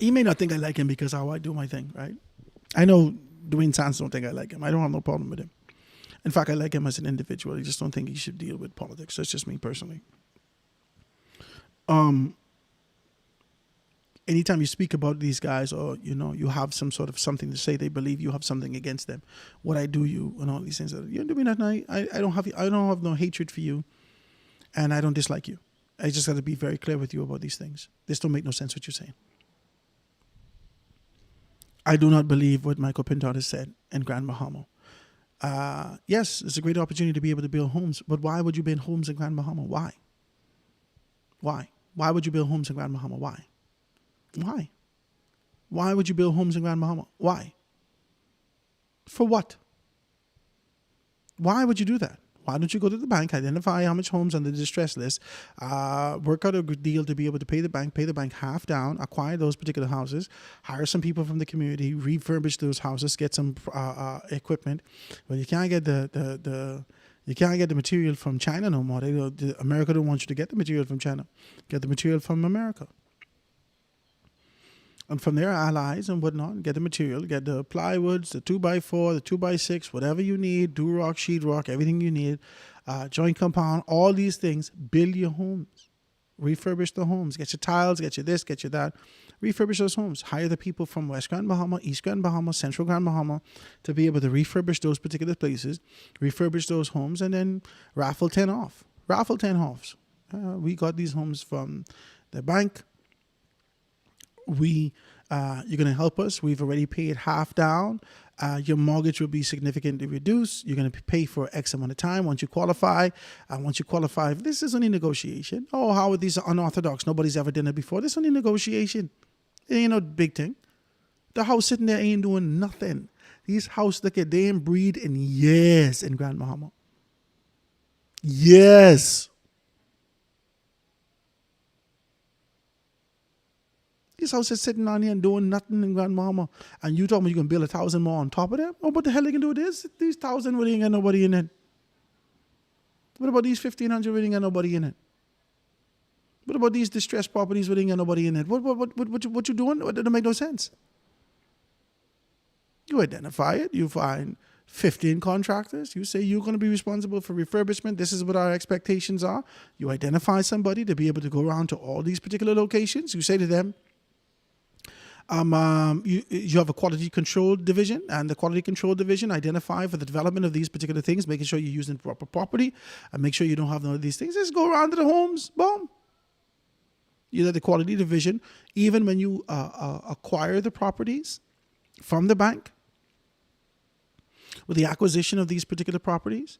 He may not think I like him because how I do my thing, right? I know Dwayne Sands don't think I like him. I don't have no problem with him. In fact, I like him as an individual. I just don't think he should deal with politics. That's just me personally. Anytime you speak about these guys, or you have some sort of something to say, they believe you have something against them. What I do, you and all these things. You do me that night. I don't have no hatred for you, and I don't dislike you. I just got to be very clear with you about these things. This don't make no sense what you're saying. I do not believe what Michael Pintard has said in Grand Bahama. Yes, it's a great opportunity to be able to build homes, but why would you build homes in Grand Bahama? Why? Why would you build homes in Grand Bahama? Why? Why would you build homes in Grand Bahama? Why? For what? Why would you do that? Why don't you go to the bank, identify how much homes on the distress list, work out a good deal to be able to pay the bank half down, acquire those particular houses, hire some people from the community, refurbish those houses, get some equipment. But you can't get you can't get the material from China no more. America don't want you to get the material from China. Get the material from America. And from their allies and whatnot, get the material, get the plywoods, the 2x4, the 2x6, whatever you need, do-rock, sheetrock, everything you need, joint compound, all these things, build your homes. Refurbish the homes. Get your tiles, get your this, get your that. Refurbish those homes. Hire the people from West Grand Bahama, East Grand Bahama, Central Grand Bahama to be able to refurbish those particular places, refurbish those homes, and then raffle 10 off. Raffle 10 offs. We got these homes from the bank. You're going to help us. We've already paid half down. Your mortgage will be significantly reduced. You're going to pay for X amount of time once you qualify. This is only negotiation. Oh, how are these unorthodox? Nobody's ever done it before. This is only negotiation. It ain't no big thing. The house sitting there ain't doing nothing. These houses, look at, they ain't breed in years in Grand Bahama. Yes. These houses sitting on here and doing nothing in Grand Bahama. And you talking about you can build 1,000 more on top of them? Oh, what the hell they can do with this? These 1,000 really ain't got nobody in it. What about these 1,500 really ain't got nobody in it? What about these distressed properties really ain't got nobody in it? What you doing? It doesn't make no sense. You identify it. You find 15 contractors. You say you're going to be responsible for refurbishment. This is what our expectations are. You identify somebody to be able to go around to all these particular locations. You say to them, you have a quality control division, and the quality control division identify for the development of these particular things, making sure you're using proper property, and make sure you don't have none of these things. Just go around to the homes, boom. You're at the quality division. Even when you acquire the properties from the bank, with the acquisition of these particular properties,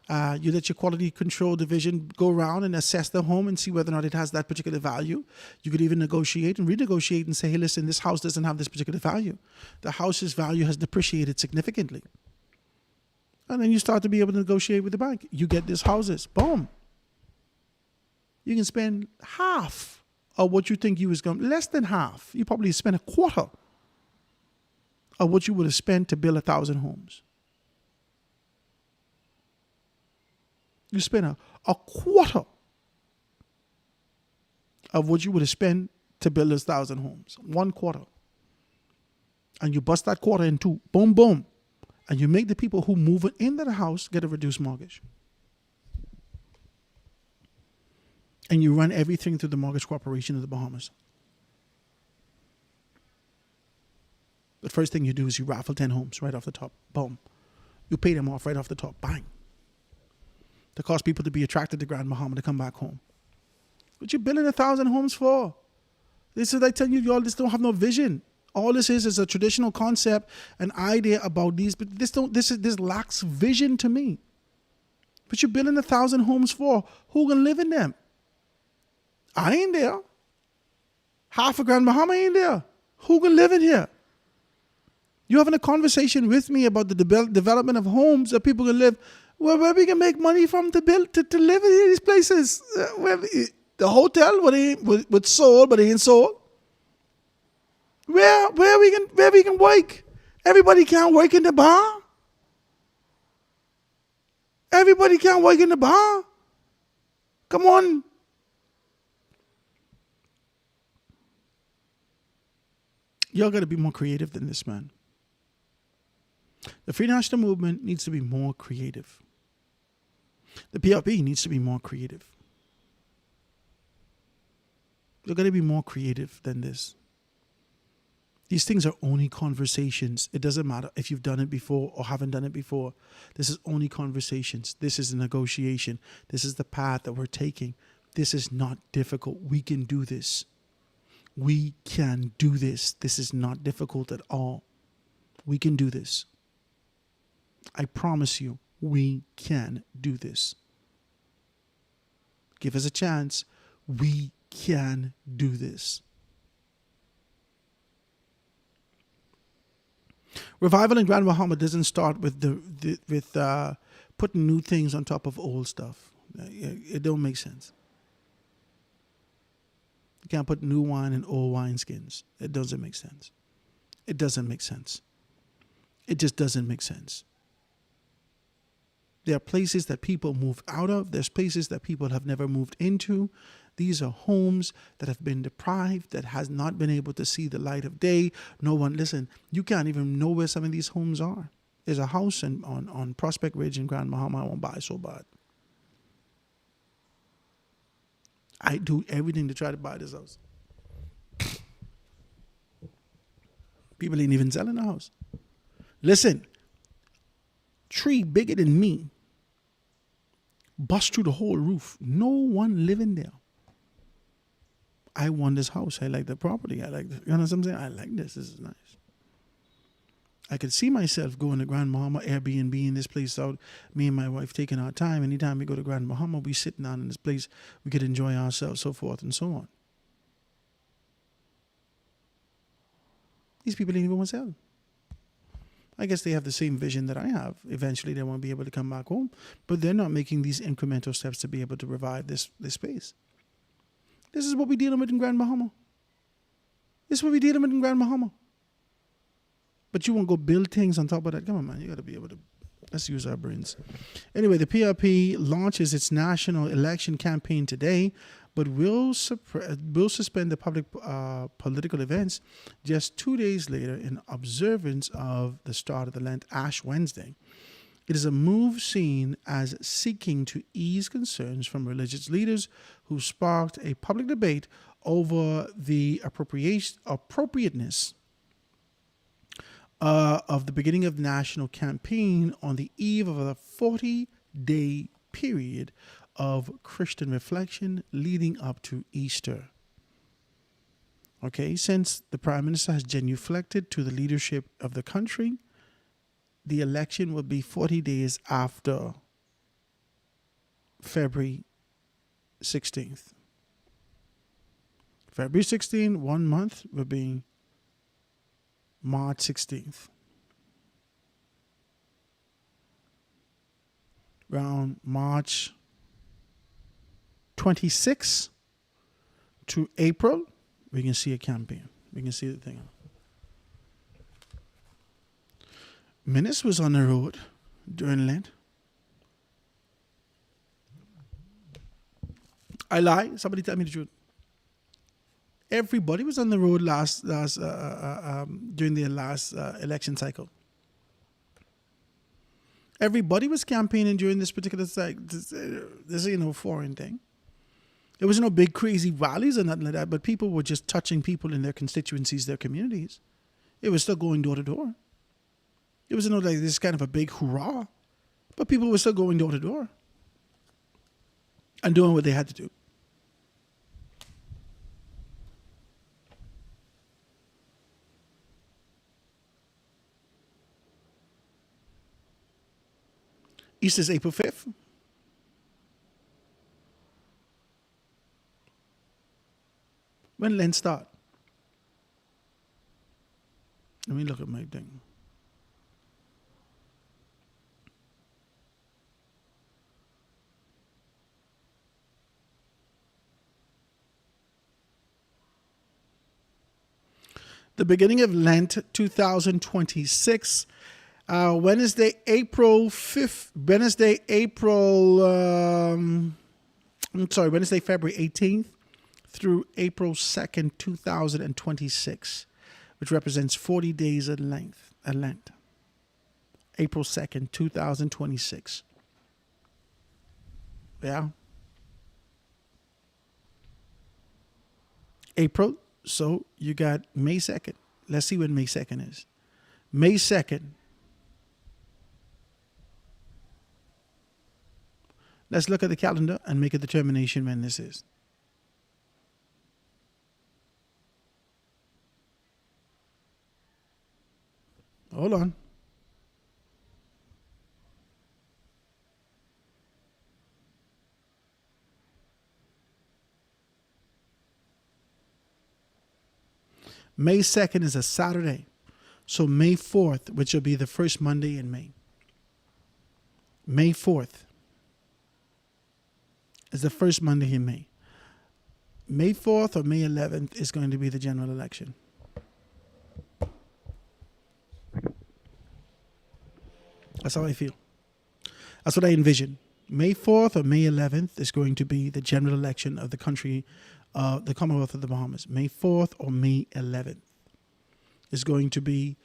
You let your quality control division go around and assess the home and see whether or not it has that particular value. You could even negotiate and renegotiate and say, hey, listen, this house doesn't have this particular value. The house's value has depreciated significantly. And then you start to be able to negotiate with the bank. You get these houses. Boom. You can spend half of what you think you was going to, less than half. You probably spend a quarter of what you would have spent to build 1,000 homes. You spend a quarter of what you would have spent to build 1,000 homes. 1/4. And you bust that quarter in two. Boom, boom. And you make the people who move into the house get a reduced mortgage. And you run everything through the mortgage corporation of the Bahamas. The first thing you do is you raffle 10 homes right off the top. Boom. You pay them off right off the top. Bang. To cause people to be attracted to Grand Bahama to come back home. What you building 1,000 homes for? This is like telling you, y'all, this don't have no vision. All this is a traditional concept, an idea about these, but this lacks vision to me. But you're building 1,000 homes for? Who gonna live in them? I ain't there. Half of Grand Bahama ain't there. Who gonna live in here? You having a conversation with me about the development of homes that people can live. Where we can make money from to build to live in these places. The hotel with soul, but it ain't soul. Where we can work. Everybody can't work in the bar. Everybody can't work in the bar. Come on. Y'all got to be more creative than this, man. The Free National Movement needs to be more creative. The PRP needs to be more creative. They're going to be more creative than this. These things are only conversations. It doesn't matter if you've done it before or haven't done it before. This is only conversations. This is a negotiation. This is the path that we're taking. This is not difficult. We can do this. We can do this. This is not difficult at all. We can do this. I promise you, we can do this. Give us a chance. We can do this. Revival in Grand Bahama doesn't start with putting new things on top of old stuff. It don't make sense. You can't put new wine in old wine skins. It doesn't make sense. It doesn't make sense. It just doesn't make sense. There are places that people move out of. There's places that people have never moved into. These are homes that have been deprived, that has not been able to see the light of day. No one, listen, you can't even know where some of these homes are. There's a house on Prospect Ridge in Grand Bahama I want to buy so bad. I do everything to try to buy this house. People ain't even selling the house. Listen, tree bigger than me. Bust through the whole roof. No one living there. I want this house. I like the property. I like, you know what I'm saying? I like this. This is nice. I could see myself going to Grand Bahama, Airbnb in this place out. Me and my wife taking our time. Anytime we go to Grand Bahama, we sitting down in this place. We could enjoy ourselves, so forth and so on. These people ain't even want to sell. I guess they have the same vision that I have. Eventually, they want to be able to come back home. But they're not making these incremental steps to be able to revive this space. This is what we're dealing with in Grand Bahama. This is what we're dealing with in Grand Bahama. But you won't go build things on top of that. Come on, man. You got to be able to. Let's use our brains. Anyway, the PRP launches its national election campaign today, but will suspend the public political events just 2 days later in observance of the start of the Lent Ash Wednesday. It is a move seen as seeking to ease concerns from religious leaders who sparked a public debate over the appropriateness of the beginning of the national campaign on the eve of a 40-day period of Christian reflection leading up to Easter. Okay, since the Prime Minister has genuflected to the leadership of the country, the election will be 40 days after February 16th. February 16th, 1 month, would be March 16th. Around March 26th to April, we can see a campaign. We can see the thing. Minutes was on the road during Lent. I lie. Somebody tell me the truth. Everybody was on the road during the last election cycle. Everybody was campaigning during this particular cycle. This ain't no foreign thing. There was no big crazy rallies or nothing like that, but people were just touching people in their constituencies, their communities. It was still going door to door. It wasn't no like this kind of a big hurrah, but people were still going door to door and doing what they had to do. Easter's April 5th. When Lent start? Let me look at my thing. The beginning of Lent 2026. Wednesday, April 5th. Wednesday, February 18th through April 2nd, 2026, which represents 40 days at Lent. April 2nd, 2026. Yeah. April. So you got May 2nd. Let's see when May 2nd is. May 2nd. Let's look at the calendar and make a determination when this is. Hold on. May 2nd is a Saturday. So May 4th, which will be the first Monday in May. May 4th is the first Monday in May. May 4th or May 11th is going to be the general election. That's how I feel. That's what I envision. May 4th or May 11th is going to be the general election of the country, the Commonwealth of the Bahamas. May 4th or May 11th is going to be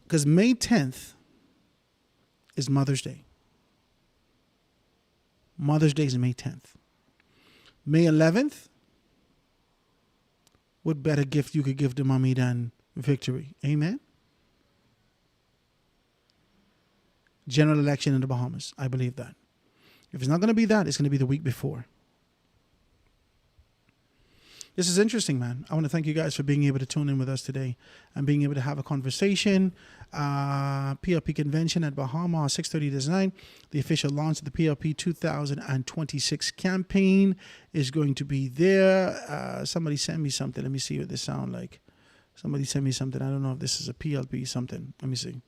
because May 10th is Mother's Day. Mother's Day is May 10th. May 11th, what better gift you could give to mommy than victory? Amen? General election in the Bahamas. I believe that. If it's not going to be that, it's going to be the week before. This is interesting, man. I want to thank you guys for being able to tune in with us today and being able to have a conversation. PLP convention at Bahama, 6:30 to 9. The official launch of the PLP 2026 campaign is going to be there. Somebody sent me something. Let me see what this sound like. Somebody sent me something. I don't know if this is a PLP something. Let me see.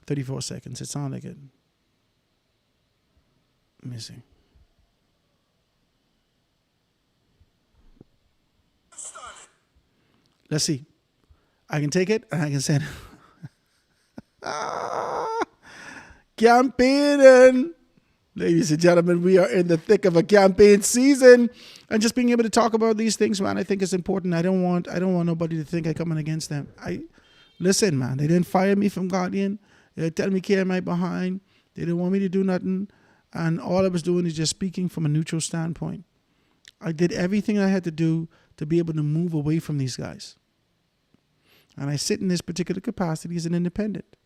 34 seconds. It sounds like it. Let me see. Let's see. I can take it and I can send campaigning. Ladies and gentlemen, we are in the thick of a campaign season. And just being able to talk about these things, man, I think is important. I don't want nobody to think I'm coming against them. Listen, man, they didn't fire me from Guardian. They tell me carry my behind. They didn't want me to do nothing. And all I was doing is just speaking from a neutral standpoint. I did everything I had to do to be able to move away from these guys. And I sit in this particular capacity as an independent.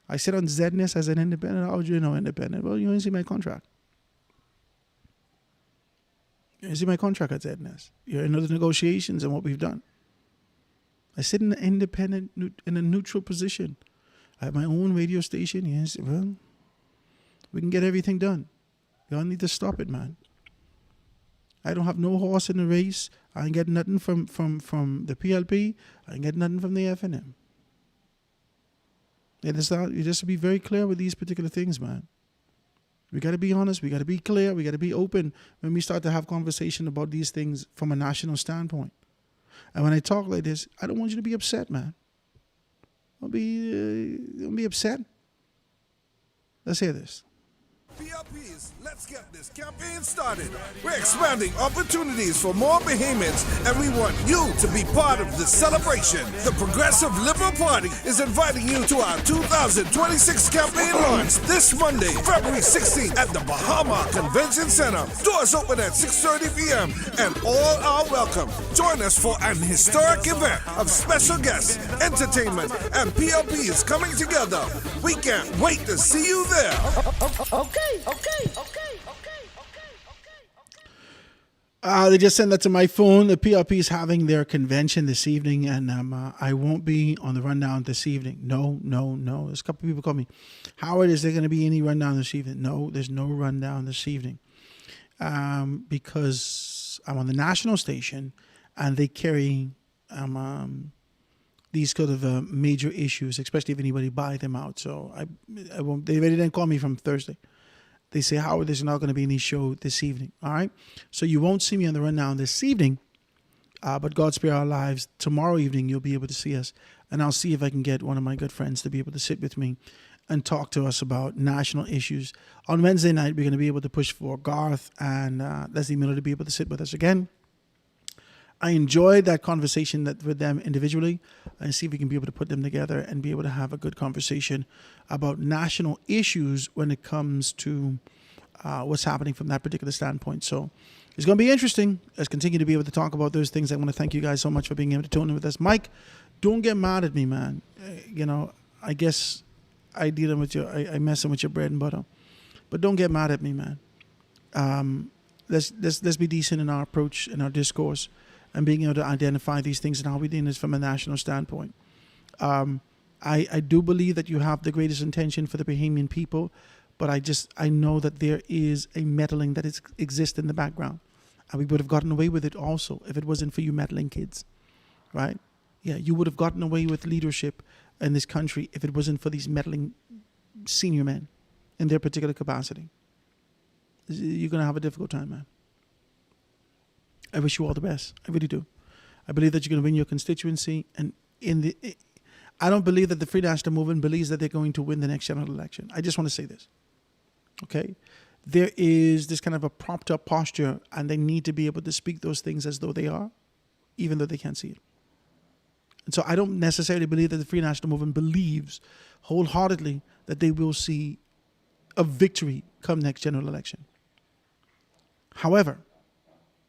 I sit on Zedness as an independent. How would you know independent? Well, you didn't see my contract. You didn't see my contract at Zedness. You're in the negotiations and what we've done. I sit in an independent, in a neutral position. I have my own radio station. Yes, well, we can get everything done. Y'all need to stop it, man. I don't have no horse in the race. I ain't getting nothing from the PLP. I ain't getting nothing from the FNM. And it's not, you just to be very clear with these particular things, man. We got to be honest. We got to be clear. We got to be open when we start to have conversation about these things from a national standpoint. And when I talk like this, I don't want you to be upset, man. Don't be upset. Let's hear this. PLPs, let's get this campaign started. We're expanding opportunities for more behemoths, and we want you to be part of this celebration. The Progressive Liberal Party is inviting you to our 2026 campaign launch this Monday, February 16th at the Bahama Convention Center. Doors open at 6:30 p.m. and all are welcome. Join us for an historic event of special guests, entertainment, and PLPs coming together. We can't wait to see you there. Okay. They just sent that to my phone. The PLP is having their convention this evening, and I won't be on the rundown this evening. No. There's a couple of people call me, Howard, is there going to be any rundown this evening? No, there's no rundown this evening because I'm on the national station, and they carry these kind of major issues, especially if anybody buy them out. So I won't. They already didn't call me from Thursday. They say, Howard, there's not going to be any show this evening. All right. So you won't see me on the rundown this evening. But God Spare Our Lives, tomorrow evening, you'll be able to see us. And I'll see if I can get one of my good friends to be able to sit with me and talk to us about national issues. On Wednesday night, we're going to be able to push for Garth and Leslie Miller to be able to sit with us again. I enjoyed that conversation with them individually, and see if we can be able to put them together and be able to have a good conversation about national issues when it comes to what's happening from that particular standpoint. So it's going to be interesting. Let's continue to be able to talk about those things. I want to thank you guys so much for being able to tune in with us. Mike, don't get mad at me, man. I guess I dealing with I messing with your bread and butter, but don't get mad at me, man. Let's be decent in our approach, in our discourse, and being able to identify these things and how we do this from a national standpoint. I do believe that you have the greatest intention for the Bahamian people, but I know that there is a meddling that exists in the background. And we would have gotten away with it also if it wasn't for you meddling kids, right? Yeah, you would have gotten away with leadership in this country if it wasn't for these meddling senior men in their particular capacity. You're going to have a difficult time, man. I wish you all the best. I really do. I believe that you're going to win your constituency. And I don't believe that the Free National Movement believes that they're going to win the next general election. I just want to say this. Okay? There is this kind of a propped up posture, and they need to be able to speak those things as though they are, even though they can't see it. And so I don't necessarily believe that the Free National Movement believes wholeheartedly that they will see a victory come next general election. However,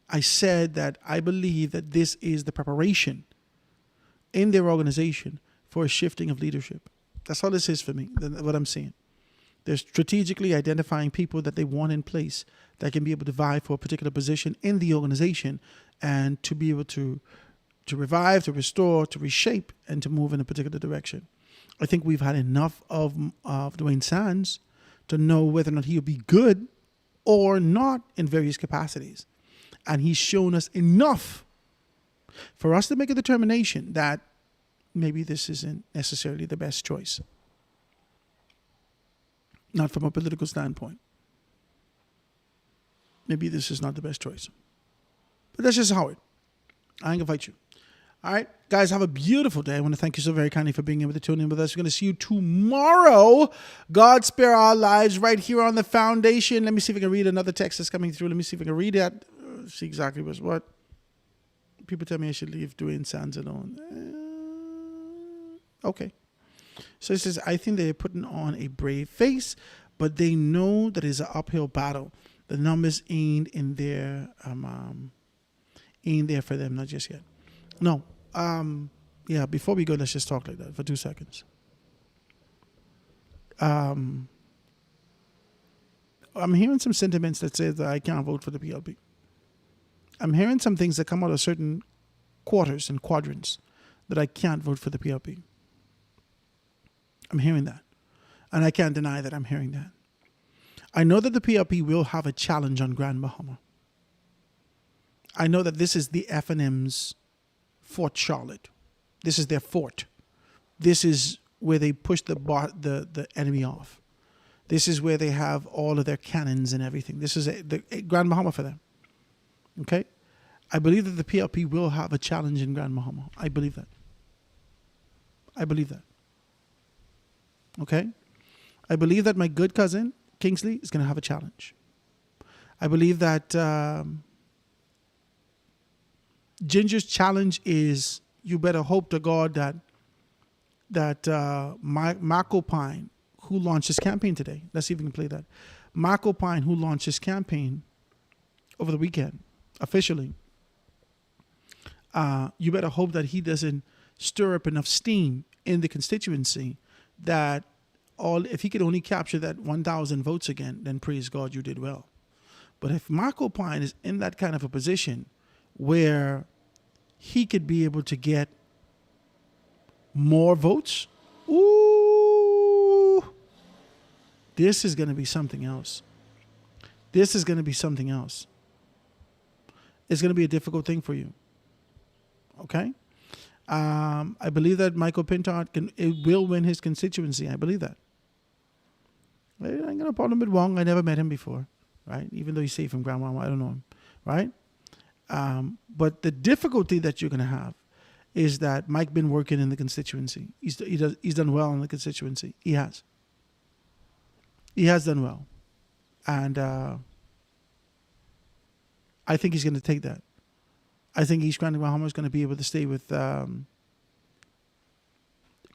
I said that I believe that this is the preparation in their organization for a shifting of leadership. That's all this is for me, what I'm seeing. They're strategically identifying people that they want in place that can be able to vie for a particular position in the organization and to be able to revive, to restore, to reshape, and to move in a particular direction. I think we've had enough of Dwayne Sands to know whether or not he'll be good or not in various capacities. And he's shown us enough for us to make a determination that maybe this isn't necessarily the best choice. Not from a political standpoint. Maybe this is not the best choice. But that's just how it. I ain't gonna fight you. All right, guys, have a beautiful day. I want to thank you so very kindly for being able to tune in with us. We're going to see you tomorrow. God Spare Our Lives right here on the foundation. Let me see if I can read another text that's coming through. Let me see if I can read that. See exactly what's what. People tell me I should leave Dwayne Sands alone. Okay. So it says, I think they're putting on a brave face, but they know that it's an uphill battle. The numbers ain't in there, ain't there for them, not just yet. No. Yeah, before we go, let's just talk like that for 2 seconds. I'm hearing some sentiments that say that I can't vote for the PLP. I'm hearing some things that come out of certain quarters and quadrants that I can't vote for the PLP. I'm hearing that. And I can't deny that I'm hearing that. I know that the PLP will have a challenge on Grand Bahama. I know that this is the FNM's Fort Charlotte. This is their fort. This is where they push the enemy off. This is where they have all of their cannons and everything. This is the Grand Bahama for them. Okay? I believe that the PLP will have a challenge in Grand Bahama. I believe that. I believe that. Okay? I believe that my good cousin, Kingsley, is going to have a challenge. I believe that Ginger's challenge is, you better hope to God that Marco Pine, who launched his campaign today, let's see if we can play that. Marco Pine, who launched his campaign over the weekend, officially, you better hope that he doesn't stir up enough steam in the constituency that if he could only capture that 1,000 votes again, then praise God, you did well. But if Marco Pine is in that kind of a position where he could be able to get more votes, ooh, this is going to be something else. This is going to be something else. It's going to be a difficult thing for you. Okay? I believe that Michael Pintard will win his constituency. I believe that. I'm going to problem with Wong. I never met him before, right? Even though he's safe from Grandma, I don't know him, right? But the difficulty that you're going to have is that Mike been working in the constituency. He's done well in the constituency. He has. He has done well. And I think he's going to take that. I think East Grand Bahama is going to be able to stay with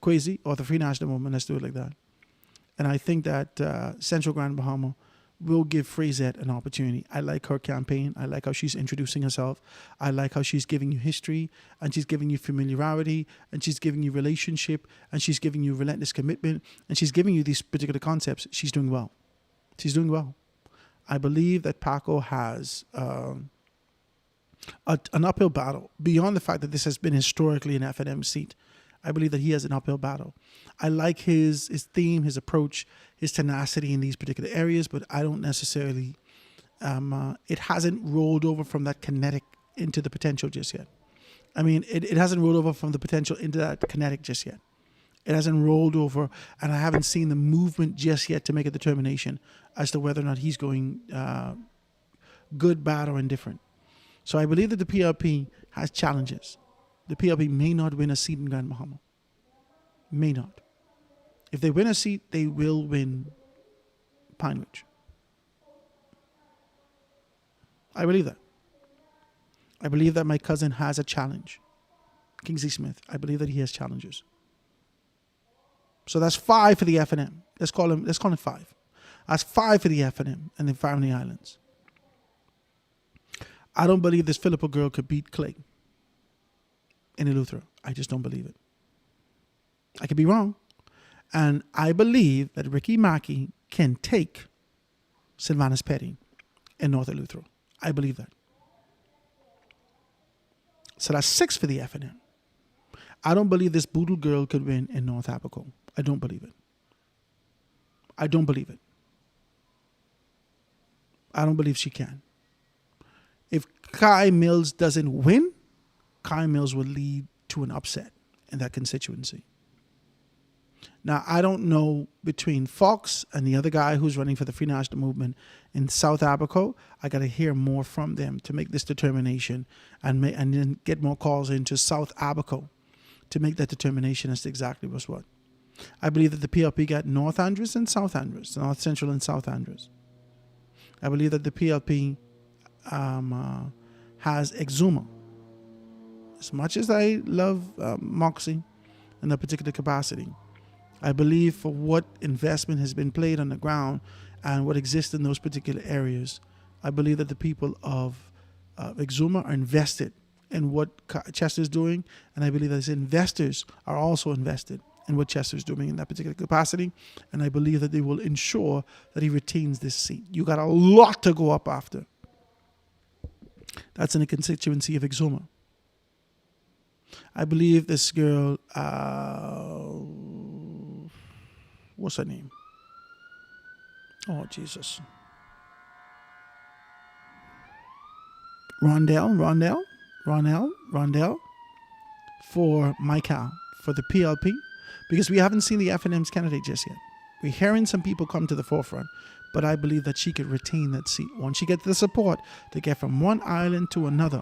Kwesi or the Free National Movement. Let's do it like that. And I think that Central Grand Bahama will give Frazette an opportunity. I like her campaign. I like how she's introducing herself. I like how she's giving you history, and she's giving you familiarity, and she's giving you relationship, and she's giving you relentless commitment, and she's giving you these particular concepts. She's doing well. She's doing well. I believe that Paco has an uphill battle beyond the fact that this has been historically an FNM seat. I believe that he has an uphill battle. I like his theme, his approach, his tenacity in these particular areas, but I don't necessarily, it hasn't rolled over from that kinetic into the potential just yet. I mean, it hasn't rolled over from the potential into that kinetic just yet. It hasn't rolled over, and I haven't seen the movement just yet to make a determination as to whether or not he's going good, bad, or indifferent. So I believe that the PLP has challenges. The PLP may not win a seat in Grand Bahama. May not. If they win a seat, they will win Pine Ridge. I believe that. I believe that my cousin has a challenge. Kingsley Smith. I believe that he has challenges. So that's 5 for the FNM. Let's call it 5. That's 5 for the FNM and the Family Islands. I don't believe this Philippa girl could beat Clay in Eleuthera. I just don't believe it. I could be wrong. And I believe that Ricky Mackey can take Sylvanus Petty in North Eleuthera. I believe that. So that's 6 for the FNM. I don't believe this Boodle girl could win in North Abaco. I don't believe it. I don't believe it. I don't believe she can. If Kai Mills doesn't win, Kai Mills will lead to an upset in that constituency. Now, I don't know between Fox and the other guy who's running for the Free National Movement in South Abaco. I got to hear more from them to make this determination and then get more calls into South Abaco to make that determination as to exactly what's what. I believe that the PLP got North Andrews and South Andrews, North Central and South Andrews. I believe that the PLP has Exuma. As much as I love Moxie in that particular capacity, I believe for what investment has been played on the ground and what exists in those particular areas, I believe that the people of Exuma are invested in what Chester is doing, and I believe that his investors are also invested in what Chester is doing in that particular capacity, and I believe that they will ensure that he retains this seat. You got a lot to go up after. That's in the constituency of Exuma. I believe this girl, what's her name? Oh, Jesus. Rondell for Michael, for the PLP, because we haven't seen the FNM's candidate just yet. We're hearing some people come to the forefront, but I believe that she could retain that seat. Once she gets the support to get from one island to another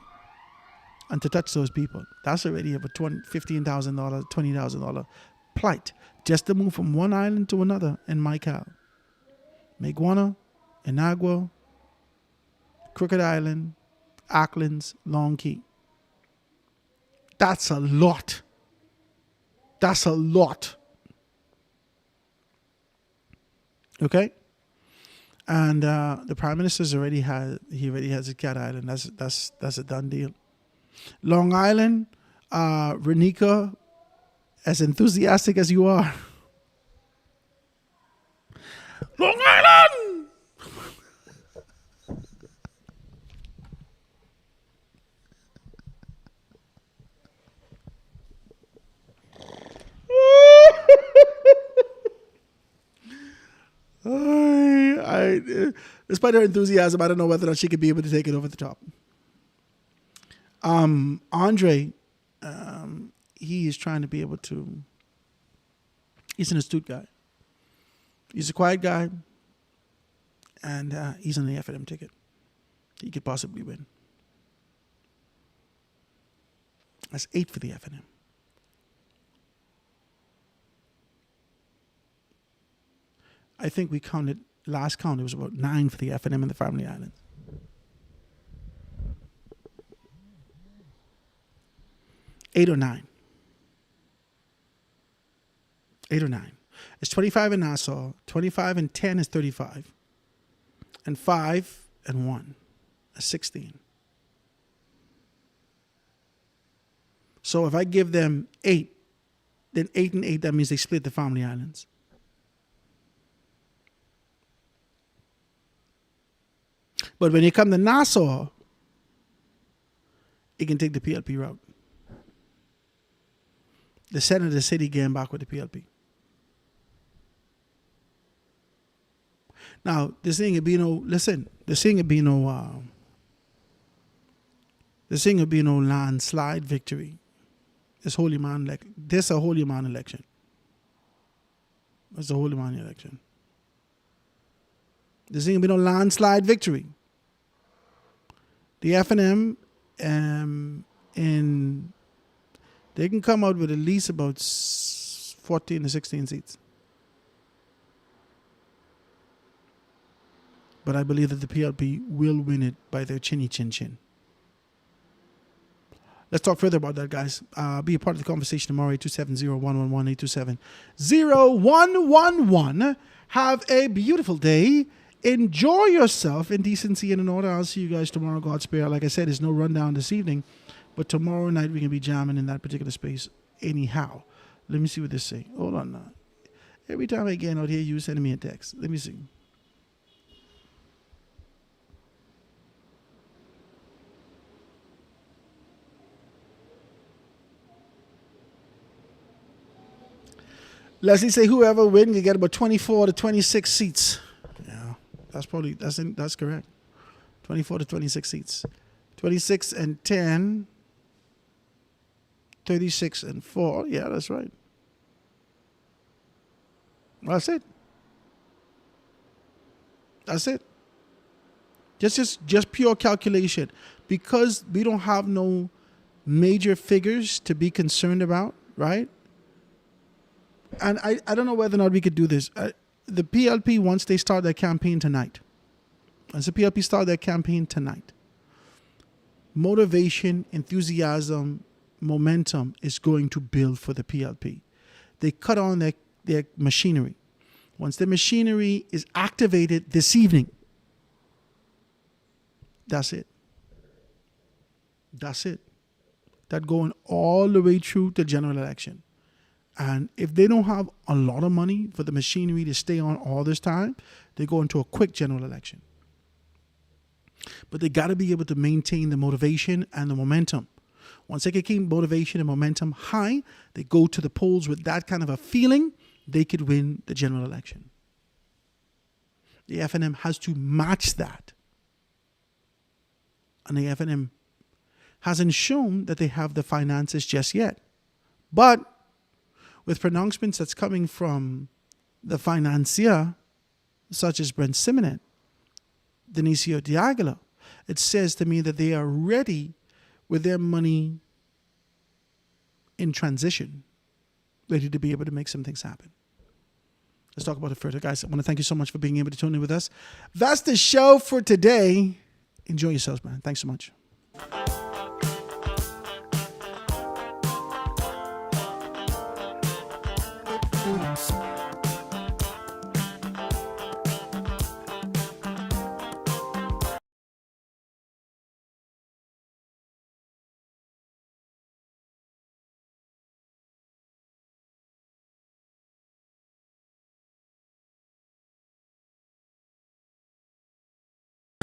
and to touch those people, that's already of a $15,000, $20,000 plight just to move from one island to another in Michael. Maguana, Inagua, Crooked Island, Acklands, Long Key. That's a lot. That's a lot. Okay? And the Prime Minister's already has a Cat Island. That's a done deal. Long Island, Renika, as enthusiastic as you are. Long Island! Despite her enthusiasm, I don't know whether or not she could be able to take it over the top. Andre, he is trying to be able to. He's an astute guy. He's a quiet guy, and he's on the FNM ticket. He could possibly win. That's 8 for the FNM. I think we counted, last count, it was about 9 for the FNM and the Family Islands. Eight or nine. It's 25 in Nassau. 25 and 10 is 35. And 5 and 1 is 16. So if I give them 8, then 8 and 8, that means they split the Family Islands. But when you come to Nassau, it can take the PLP route. The center of the city getting back with the PLP. Now, this thing would be no landslide victory. This a holy man election. It's a holy man election. This thing would be no landslide victory. The FNM they can come out with at least about 14 to 16 seats. But I believe that the PLP will win it by their chinny chin chin. Let's talk further about that, guys. Be a part of the conversation tomorrow, 827-0111, 827-0111. Have a beautiful day. Enjoy yourself in decency and in order. I'll see you guys tomorrow, God's spare. Like I said, there's no rundown this evening. But tomorrow night, we can be jamming in that particular space anyhow. Let me see what this say. Hold on now. Every time I get out here, you sending me a text. Let me see. Leslie say whoever wins can get about 24 to 26 seats. Yeah, that's correct. 24 to 26 seats. 26 and 10. 36 and 4. Yeah, that's right. That's it. Just pure calculation. Because we don't have no major figures to be concerned about, right? And I don't know whether or not we could do this. The PLP, once they start their campaign tonight, motivation, enthusiasm, momentum is going to build for the PLP. They cut on their machinery. Once the machinery is activated this evening, that's it. That going all the way through the general election. And if they don't have a lot of money for the machinery to stay on all this time, they go into a quick general election. But they got to be able to maintain the motivation and the momentum. Once they can keep motivation and momentum high, they go to the polls with that kind of a feeling, they could win the general election. The FNM has to match that. And the FNM hasn't shown that they have the finances just yet. But with pronouncements that's coming from the financier, such as Brent Simonet, Dionisio Diagolo, it says to me that they are ready with their money in transition, ready to be able to make some things happen. Let's talk about it further, guys. I want to thank you so much for being able to tune in with us. That's the show for today. Enjoy yourselves, man. Thanks so much.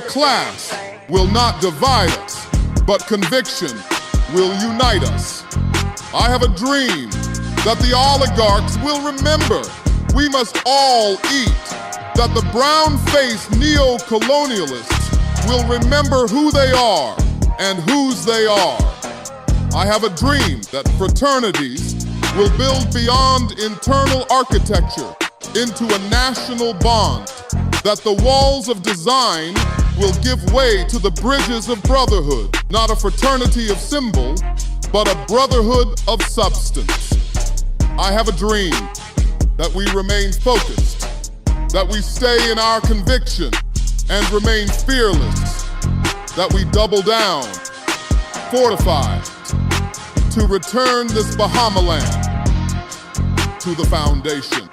Class will not divide us, but conviction will unite us. I have a dream that the oligarchs will remember we must all eat, that the brown-faced neo-colonialists will remember who they are and whose they are. I have a dream that fraternities will build beyond internal architecture into a national bond, that the walls of design will give way to the bridges of brotherhood, not a fraternity of symbol, but a brotherhood of substance. I have a dream that we remain focused, that we stay in our conviction and remain fearless, that we double down, fortified, to return this Bahama land to the foundation.